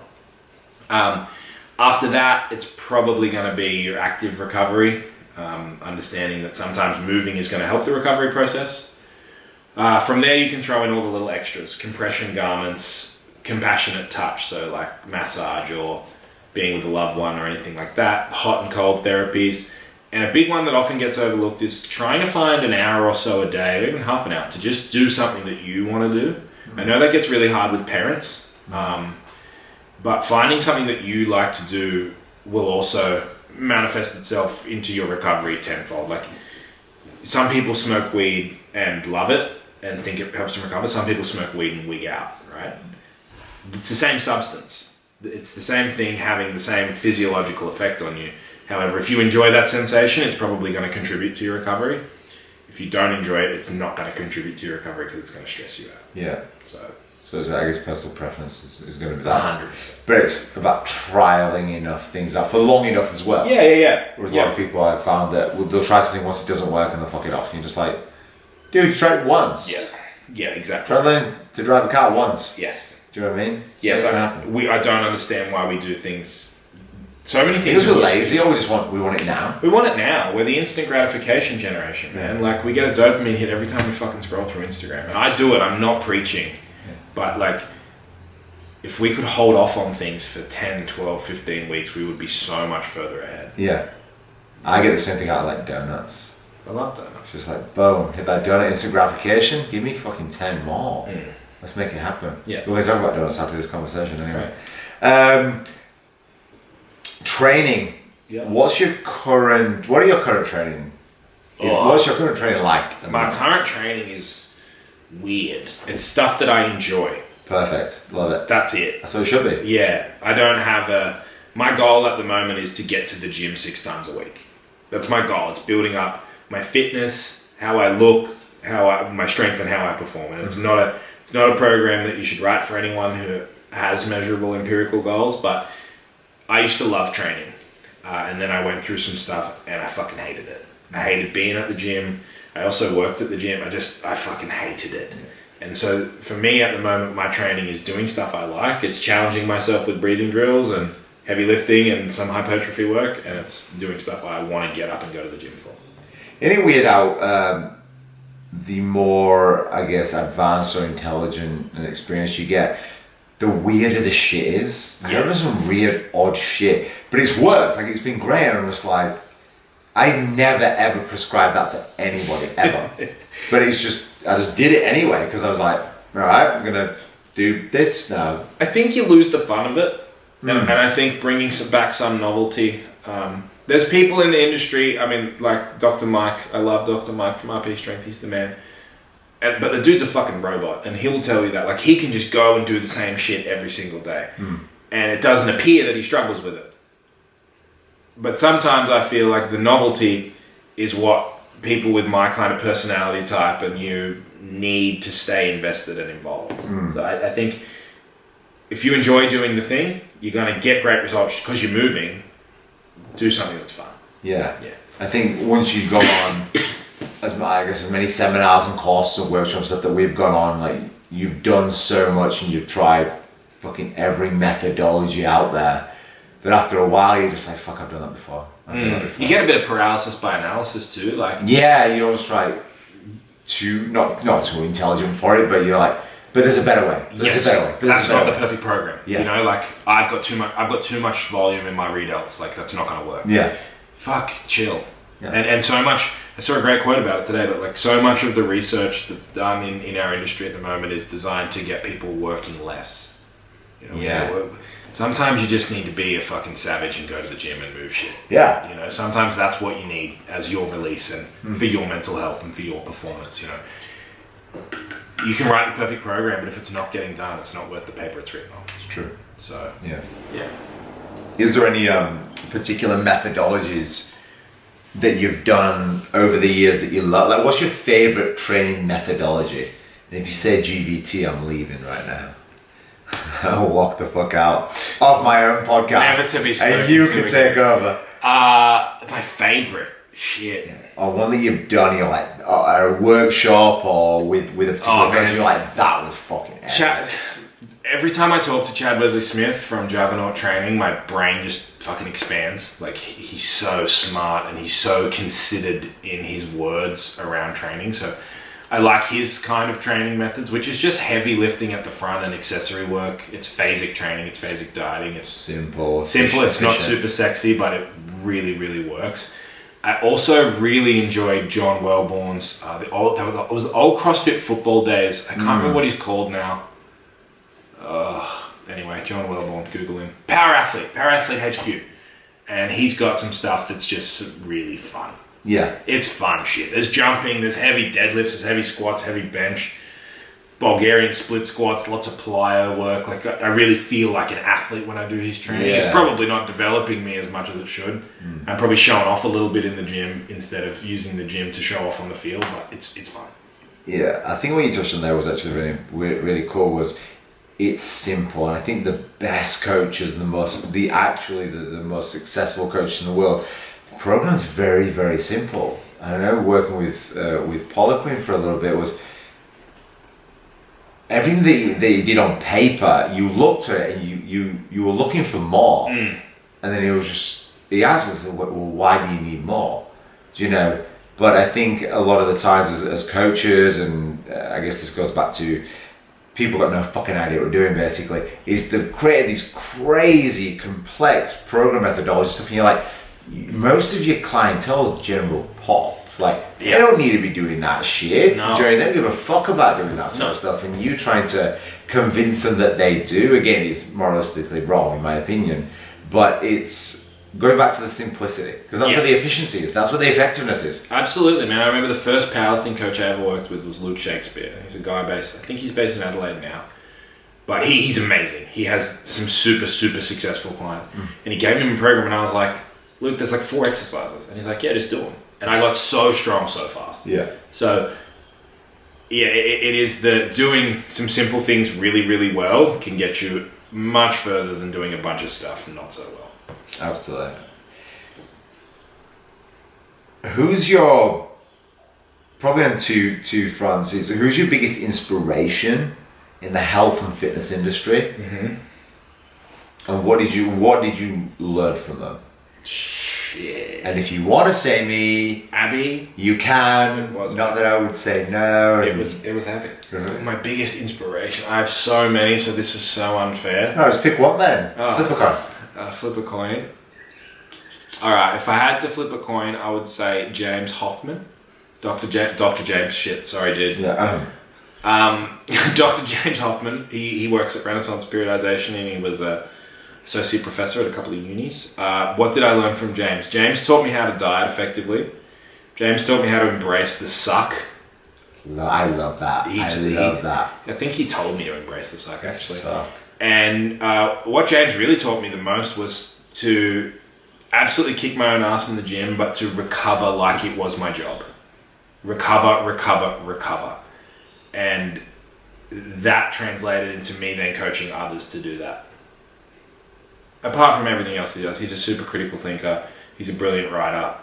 After that, it's probably going to be your active recovery, understanding that sometimes moving is going to help the recovery process. From there, you can throw in all the little extras, compression garments, compassionate touch, so like massage or being with a loved one or anything like that, hot and cold therapies. And a big one that often gets overlooked is trying to find an hour or so a day, or even half an hour, to just do something that you want to do. I know that gets really hard with parents, but finding something that you like to do will also manifest itself into your recovery tenfold. Like, some people smoke weed and love it and think it helps them recover. Some people smoke weed and wig out, right? It's the same substance. It's the same thing having the same physiological effect on you. However, if you enjoy that sensation, it's probably going to contribute to your recovery. If you don't enjoy it, it's not going to contribute to your recovery because it's going to stress you out. Yeah. So I guess personal preference is going to be that. 100%. But it's about trialing enough things out for long enough as well. Yeah. Whereas a lot of people I've found that they'll try something once it doesn't work and they'll fuck it off. And you're just like, Dude, try it once. Yeah, exactly. Try learning to drive a car once. Yes. Do you know what I mean? Yes, I don't understand why we do things. So many things. Because we're lazy, or we want it now. We want it now. We're the instant gratification generation, man. Like, we get a dopamine hit every time we fucking scroll through Instagram. And I do it, I'm not preaching. But, like, if we could hold off on things for 10, 12, 15 weeks, we would be so much further ahead. Yeah. I get the same thing out of, like, donuts. I love donuts. Just like, boom, hit that donut, instant gratification, give me fucking 10 more. Let's make it happen. Yeah. We're going to talk about donuts after this conversation anyway. Training. Yeah. What are your current training? What's your current training like? My current training is weird. It's stuff that I enjoy. Perfect. Love it. That's it. That's what it should be. Yeah. I don't have my goal at the moment is to get to the gym 6 times a week. That's my goal. It's building up my fitness, how I look, my strength, and how I perform. And it's not a program that you should write for anyone who has measurable empirical goals, but I used to love training. And then I went through some stuff and I fucking hated it. I hated being at the gym. I also worked at the gym. I fucking hated it. And so for me at the moment, my training is doing stuff I like. It's challenging myself with breathing drills and heavy lifting and some hypertrophy work. And it's doing stuff I want to get up and go to the gym for. Isn't it weird how the more, I guess, advanced or intelligent and experienced you get, the weirder the shit is? You've done some weird, odd shit. But it's worked. Like, it's been great. And I'm just like, I never, ever prescribed that to anybody, ever. But I just did it anyway, because I was like, all right, I'm going to do this now. I think you lose the fun of it. And I think bringing back some novelty. There's people in the industry, I mean, like Dr. Mike. I love Dr. Mike from RP Strength. He's the man. But the dude's a fucking robot, and he'll tell you that. Like, he can just go and do the same shit every single day. And it doesn't appear that he struggles with it. But sometimes I feel like the novelty is what people with my kind of personality type and you need to stay invested and involved. So I think if you enjoy doing the thing, you're going to get great results because you're moving. Do something that's fun. Yeah. I think once you go on, as many seminars and courses and workshops that we've gone on, like, you've done so much and you've tried fucking every methodology out there, that after a while you're just like, fuck, I've done that before. You get a bit of paralysis by analysis too, like. Yeah, you almost try to not too intelligent for it, but you're like, but there's a better way. That's not the perfect program. Yeah. You know, like, I've got too much volume in my readouts. Like, that's not going to work. Yeah. Fuck, chill. Yeah. And so much. I saw a great quote about it today, but like, so much of the research that's done in our industry at the moment is designed to get people working less. You know, yeah. Sometimes you just need to be a fucking savage and go to the gym and move shit. Yeah. You know, sometimes that's what you need as your release and for your mental health and for your performance. You know, you can write the perfect program, but if it's not getting done, it's not worth the paper it's written on. It's true. So yeah. Yeah. Is there any particular methodologies that you've done over the years that you love? Like, what's your favorite training methodology? And if you say GVT, I'm leaving right now. I'll walk the fuck out of my own podcast. Never to be and you can take over. My favorite shit. Or one that you've done, you're like, at a workshop or with a particular person, you're like, that was fucking epic. Every time I talk to Chad Wesley Smith from Juggernaut Training, my brain just fucking expands. Like, he's so smart and he's so considered in his words around training. So I like his kind of training methods, which is just heavy lifting at the front and accessory work. It's phasic training, it's phasic dieting. It's simple. It's not super sexy, but it really, really works. I also really enjoyed John Wellborn's, it was the old CrossFit football days. I can't remember what he's called now. Anyway, John Wellborn, Google him. Power Athlete HQ. And he's got some stuff that's just really fun. Yeah. It's fun shit. There's jumping, there's heavy deadlifts, there's heavy squats, heavy bench, Bulgarian split squats, lots of plyo work. Like, I really feel like an athlete when I do his training. Yeah. It's probably not developing me as much as it should. I'm probably showing off a little bit in the gym instead of using the gym to show off on the field, but it's fun. Yeah, I think what you touched on there was actually really, really cool. Was it's simple, and I think the best coaches, the most successful coaches in the world, the program's very, very simple. I don't know, working with Polyquin for a little bit was everything that you did on paper, you looked at it and you were looking for more. And then he asked us, well, why do you need more? Do you know? But I think a lot of the times as coaches, and I guess this goes back to people got no fucking idea what we're doing basically, is to create these crazy, complex program methodology stuff. And you're like, most of your clientele is general pop. Like, they don't need to be doing that shit. No. They don't give a fuck about doing that sort of stuff. And you trying to convince them that they do, again, it's moralistically wrong in my opinion. But it's going back to the simplicity. Because that's where the efficiency is. That's where the effectiveness is. Absolutely, man. I remember the first powerlifting coach I ever worked with was Luke Shakespeare. He's a guy I think he's based in Adelaide now. But he's amazing. He has some super, super successful clients. And he gave him a program and I was like, Luke, there's like 4 exercises. And he's like, yeah, just do them. And I got so strong so fast. Yeah. So, yeah, it is the doing some simple things really, really well can get you much further than doing a bunch of stuff not so well. Absolutely. Who's your, probably on two fronts, is who's your biggest inspiration in the health and fitness industry? And what did you learn from them? Shit. And if you want to say me, Abby, you can. It was Not that I would say no. it was Abby. My biggest inspiration. I have so many, so this is so unfair. No, just pick one then. Flip a coin. Flip a coin. All right, if I had to flip a coin, I would say James Hoffman, Dr. James. Shit, sorry, dude. Yeah. Dr. James Hoffman. He works at Renaissance Periodization, and he was a associate professor at a couple of unis. What did I learn from James? James taught me how to diet effectively. James taught me how to embrace the suck. I love that. I love that. I think he told me to embrace the suck, actually. Suck. And what James really taught me the most was to absolutely kick my own ass in the gym, but to recover like it was my job. Recover. And that translated into me then coaching others to do that. Apart from everything else he does, he's a super critical thinker. He's a brilliant writer.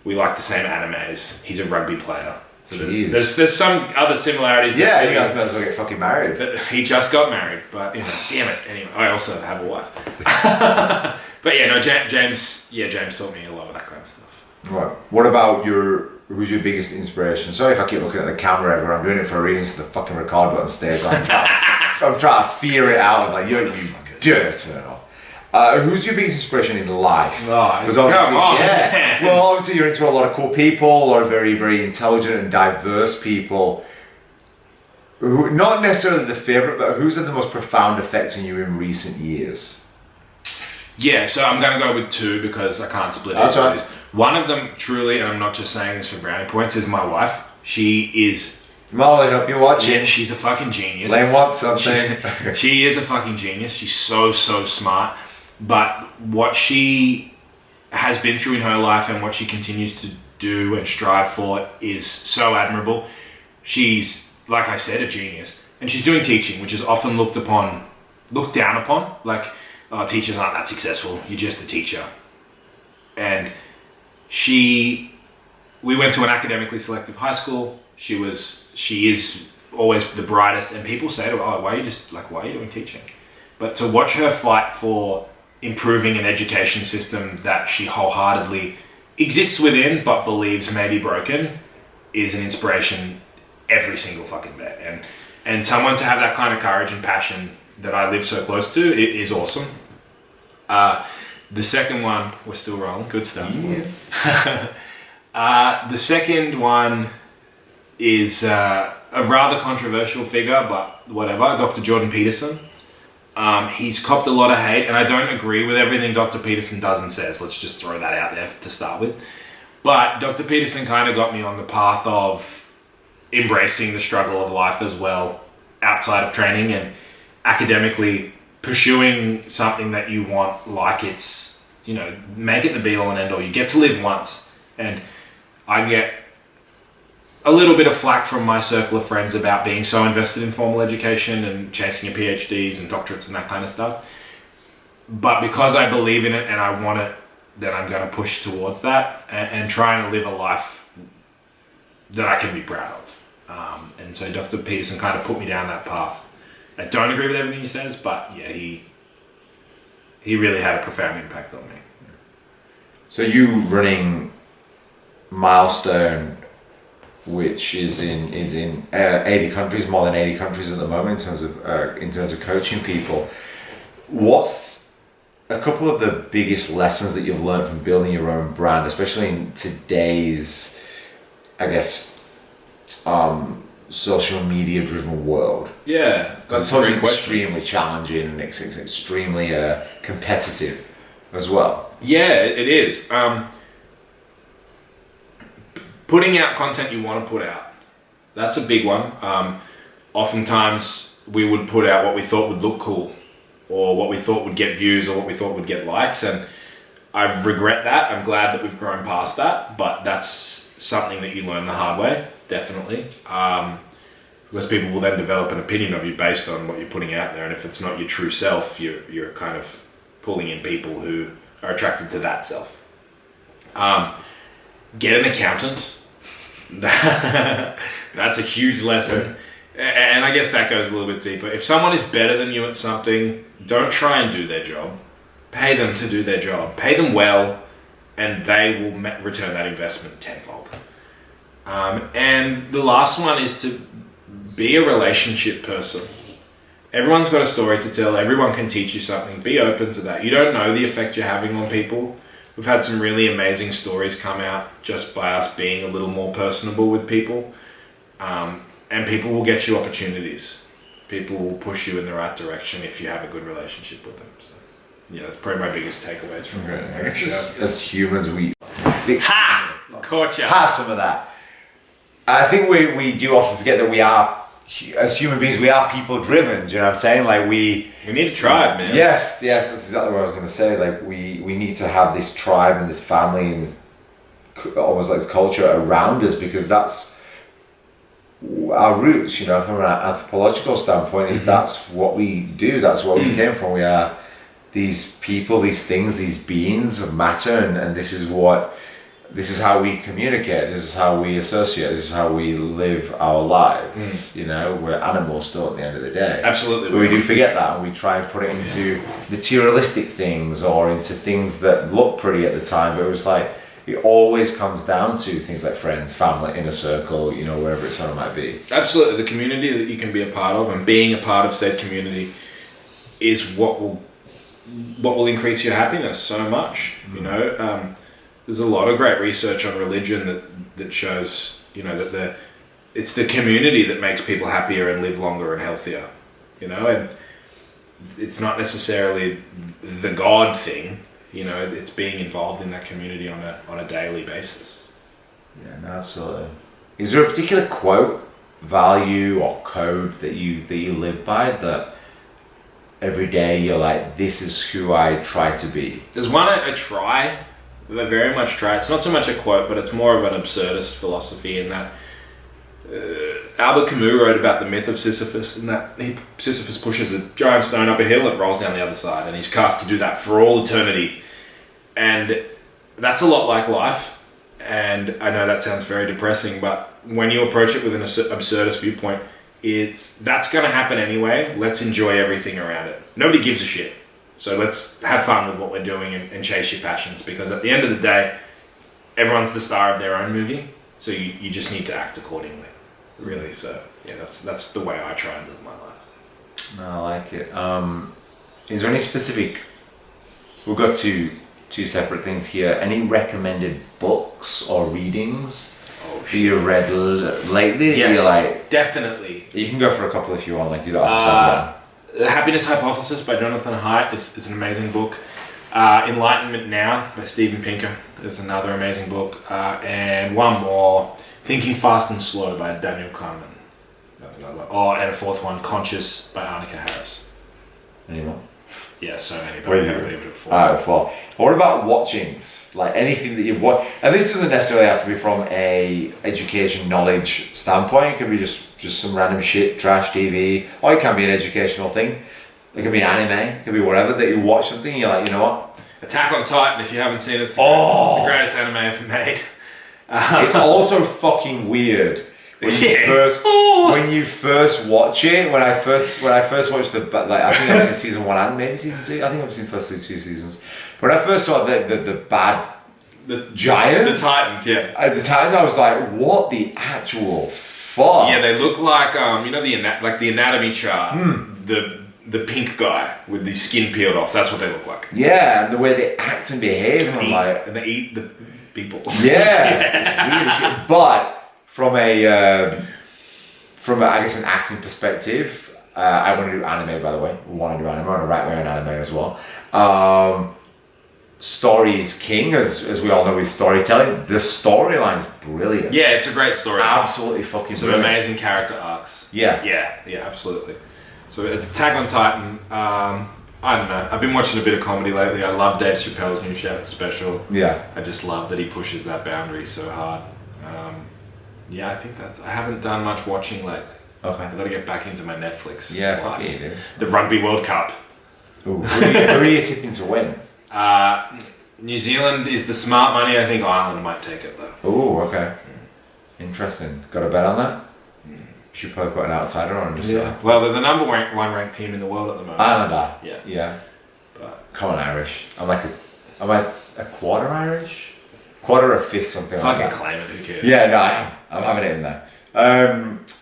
We like the same animes. He's a rugby player. So there's some other similarities. Yeah, you guys might as well get fucking married. But he just got married, but damn it. Anyway, I also have a wife. But yeah, no, James taught me a lot of that kind of stuff. Right. What about who's your biggest inspiration? Sorry if I keep looking at the camera ever. I'm doing it for a reason, so the fucking record button stays on. I'm trying to fear it out. I'm like, you dare turn off. Who's your biggest inspiration in life? Because obviously, well, obviously you're into a lot of cool people, a lot of very, very intelligent and diverse people. Who, not necessarily the favorite, but who's had the most profound effect on you in recent years? Yeah, so I'm going to go with 2 because I can't split it. That's right. One of them, truly, and I'm not just saying this for brownie points, is my wife. She is... Molly, I hope you're watching. Yeah, she's a fucking genius. Layne wants something. She is a fucking genius. She's so smart. But what she has been through in her life and what she continues to do and strive for is so admirable. She's, like I said, a genius. And she's doing teaching, which is often looked down upon. Like, oh, teachers aren't that successful. You're just a teacher. And we went to an academically selective high school. She is always the brightest. And people say to her, oh, why are you doing teaching? But to watch her fight for improving an education system that she wholeheartedly exists within but believes may be broken is an inspiration every single fucking day. And someone to have that kind of courage and passion that I live so close to is awesome. The second one, we're still rolling, good stuff. Yeah. The second one is a rather controversial figure, but whatever, Dr. Jordan Peterson. He's copped a lot of hate, and I don't agree with everything Dr. Peterson does and says. Let's just throw that out there to start with. But Dr. Peterson kind of got me on the path of embracing the struggle of life as well, outside of training and academically pursuing something that you want, like it's, make it the be all and end all. You get to live once. And I get a little bit of flack from my circle of friends about being so invested in formal education and chasing your PhDs and doctorates and that kind of stuff. But because I believe in it and I want it, then I'm going to push towards that and trying to live a life that I can be proud of. And so Dr. Peterson kind of put me down that path. I don't agree with everything he says, but yeah, he really had a profound impact on me. So you running Milestone, which is in 80 countries, more than 80 countries at the moment in terms of coaching people. What's a couple of the biggest lessons that you've learned from building your own brand, especially in today's, I guess, social media driven world? Yeah, it's always extremely challenging and it's extremely competitive as well. Yeah, it is. Putting out content you want to put out, that's a big one. Oftentimes we would put out what we thought would look cool, or what we thought would get views, or what we thought would get likes, and I regret that. I'm glad that we've grown past that, but that's something that you learn the hard way, definitely. Because people will then develop an opinion of you based on what you're putting out there, and if it's not your true self, you're kind of pulling in people who are attracted to that self. Get an accountant. That's a huge lesson. And I guess that goes a little bit deeper. If someone is better than you at something, don't try and do their job. Pay them to do their job. Pay them well, and they will return that investment tenfold. And the last one is to be a relationship person. Everyone's got a story to tell. Everyone can teach you something. Be open to that. You don't know the effect you're having on people. We've had some really amazing stories come out just by us being a little more personable with people. And people will get you opportunities. People will push you in the right direction if you have a good relationship with them. So, yeah, that's probably my biggest takeaways from it. I guess as humans, we caught you. have some of that. I think we do often forget that we are, as human beings, we are people driven. Do you know what I'm saying? Like we need a tribe, man. Yes, that's exactly what I was going to say. Like we need to have this tribe and this family and this, almost like this culture around us, because that's our roots. You know, from an anthropological standpoint, is that's what we do. That's where we came from. We are these people, these things, these beings of matter, and this is how we communicate, this is how we associate, this is how we live our lives. You know, we're animals still at the end of the day. Absolutely. But we do forget that, and we try and put it into materialistic things or into things that look pretty at the time, but it was like, it always comes down to things like friends, family, inner circle, you know, wherever it sort of might be. Absolutely. The community that you can be a part of, and being a part of said community, is what will increase your happiness so much. You know, there's a lot of great research on religion that shows, you know, that it's the community that makes people happier and live longer and healthier. You know, and it's not necessarily the God thing. You know, it's being involved in that community on a daily basis. Yeah, no, absolutely. Is there a particular quote, value, or code that you live by, that every day you're like, this is who I try to be? There's one I try. I very much try. It's not so much a quote, but it's more of an absurdist philosophy in that Albert Camus wrote about the myth of Sisyphus, and that Sisyphus pushes a giant stone up a hill and rolls down the other side, and he's cast to do that for all eternity. And that's a lot like life. And I know that sounds very depressing, but when you approach it with an absurdist viewpoint, that's going to happen anyway. Let's enjoy everything around it. Nobody gives a shit. So let's have fun with what we're doing and chase your passions, because at the end of the day, everyone's the star of their own movie. So you just need to act accordingly, really. So yeah, that's the way I try and live my life. No, I like it. Is there any specific? We've got two separate things here. Any recommended books or readings that you read lately? Yes, definitely. You can go for a couple if you want. Like you don't have to talk about. The Happiness Hypothesis by Jonathan Haidt is an amazing book. Enlightenment Now by Steven Pinker is another amazing book. And one more, Thinking Fast and Slow by Daniel Kahneman. That's another one. Oh, and a fourth one, Conscious by Annika Harris. Any more? Yeah, so many, but I'm going to leave it at 4. 4. What about watchings? Like anything that you've watched? And this doesn't necessarily have to be from a education knowledge standpoint. It could be just some random shit, trash TV, or it can be an educational thing. It can be an anime, it could be whatever, that you watch something and you're like, you know what? Attack on Titan, if you haven't seen it, it's the greatest anime ever made. It's also fucking weird when you first watch it. When I first watched I think I've seen season 1 and maybe season 2. I think I've seen the first 2 seasons. When I first saw the bad giants, the Titans, yeah. At the Titans, I was like, what the actual fuck? Yeah, they look like the anatomy chart. The pink guy with the skin peeled off. That's what they look like. Yeah, and the way they act and behave, and they eat the people. Yeah, it's weird as shit. But from I guess an acting perspective, I want to do anime. By the way, I want to write my own anime as well. Story is king, as we all know with storytelling. The storyline's brilliant. Yeah, it's a great story. Absolutely fucking some brilliant. amazing character arcs. Yeah, absolutely. So Attack on Titan, I don't know. I've been watching a bit of comedy lately. I love Dave Chappelle's new special. Yeah. I just love that he pushes that boundary so hard. I think I haven't done much watching lately. Okay. I've got to get back into my Netflix. Yeah, fuck you, dude. The Rugby World Cup. Ooh, who are you tipping to win? New Zealand is the smart money. I think Ireland might take it though. Ooh, okay. Interesting. Got a bet on that? Should probably put an outsider on. Well, they're the number 1 ranked team in the world at the moment. Ireland are. Yeah. But come on, Irish. Am I a quarter Irish? Quarter or a fifth, something like that. Fucking claim it. Who cares? Yeah, no, I'm having it in there.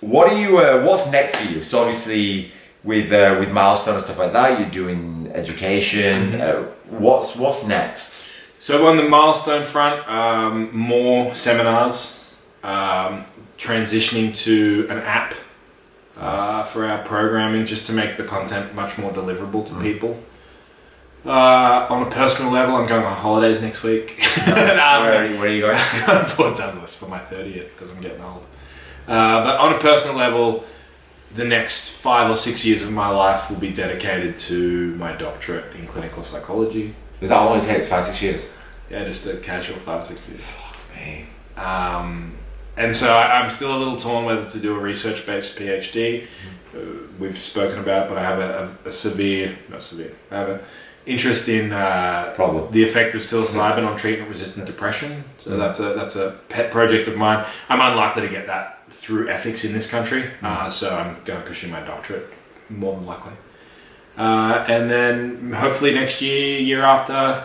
What's next for you? So obviously with milestone and stuff like that, you're doing education. What's next? So on the milestone front, more seminars, transitioning to an app for our programming, just to make the content much more deliverable to people. On a personal level, I'm going on holidays next week. Nice. Where are you going? I'm going to Port Douglas for my 30th because I'm getting old. But on a personal level, the next 5 or 6 years of my life will be dedicated to my doctorate in clinical psychology. Is that all it takes? 5-6 years? Yeah, just a casual 5-6 years. Fuck me. And so I'm still a little torn whether to do a research-based PhD. We've spoken about it, but I have I have an interest in the effect of psilocybin on treatment-resistant depression. So that's a pet project of mine. I'm unlikely to get that through ethics in this country, so I'm going to pursue my doctorate more than likely. And then hopefully next year after,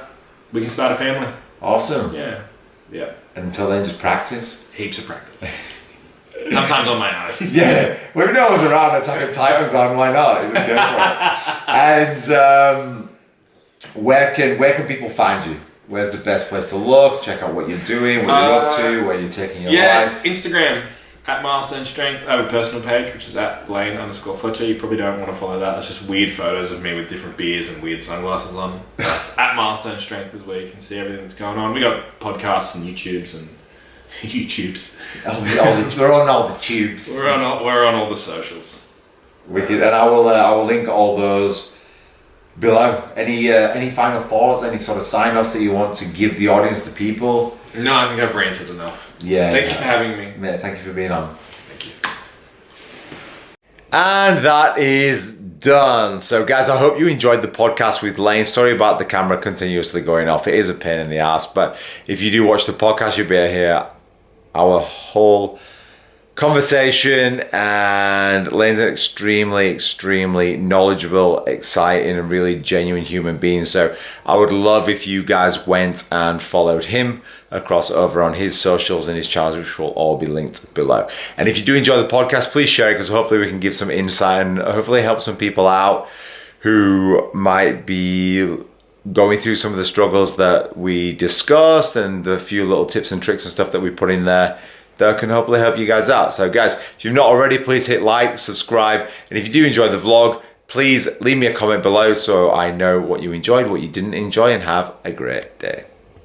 we can start a family. Awesome. Yeah. And until then, just practice. Heaps of practice. Sometimes on my own. Yeah. Well, if no one's around, Attack on Titans on, why not? Go for it. And where can people find you? Where's the best place to look? Check out what you're doing, what you're up to, where you're taking your life. Instagram. At Milestone Strength. I have a personal page, which is at Layne_Fletcher. You probably don't want to follow that. That's just weird photos of me with different beers and weird sunglasses on. At Milestone Strength is where you can see everything that's going on. We got podcasts and YouTubes and We're on all the tubes. We're on all the socials. Wicked. And I will link all those below. Any final thoughts? Any sort of sign-offs that you want to give the audience, the people? No, I think I've ranted enough. Yeah. Thank you for having me. Mate, thank you for being on. Thank you. And that is done. So guys, I hope you enjoyed the podcast with Layne. Sorry about the camera continuously going off. It is a pain in the ass, but if you do watch the podcast, you'll be able to hear our whole conversation. And Layne's an extremely knowledgeable, exciting, and really genuine human being. So I would love if you guys went and followed him across over on his socials and his channels, which will all be linked below. And if you do enjoy the podcast, please share it, because hopefully we can give some insight and hopefully help some people out who might be going through some of the struggles that we discussed and the few little tips and tricks and stuff that we put in there that can hopefully help you guys out. So guys, if you've not already, please hit like, subscribe, and if you do enjoy the vlog, please leave me a comment below so I know what you enjoyed, what you didn't enjoy, and have a great day.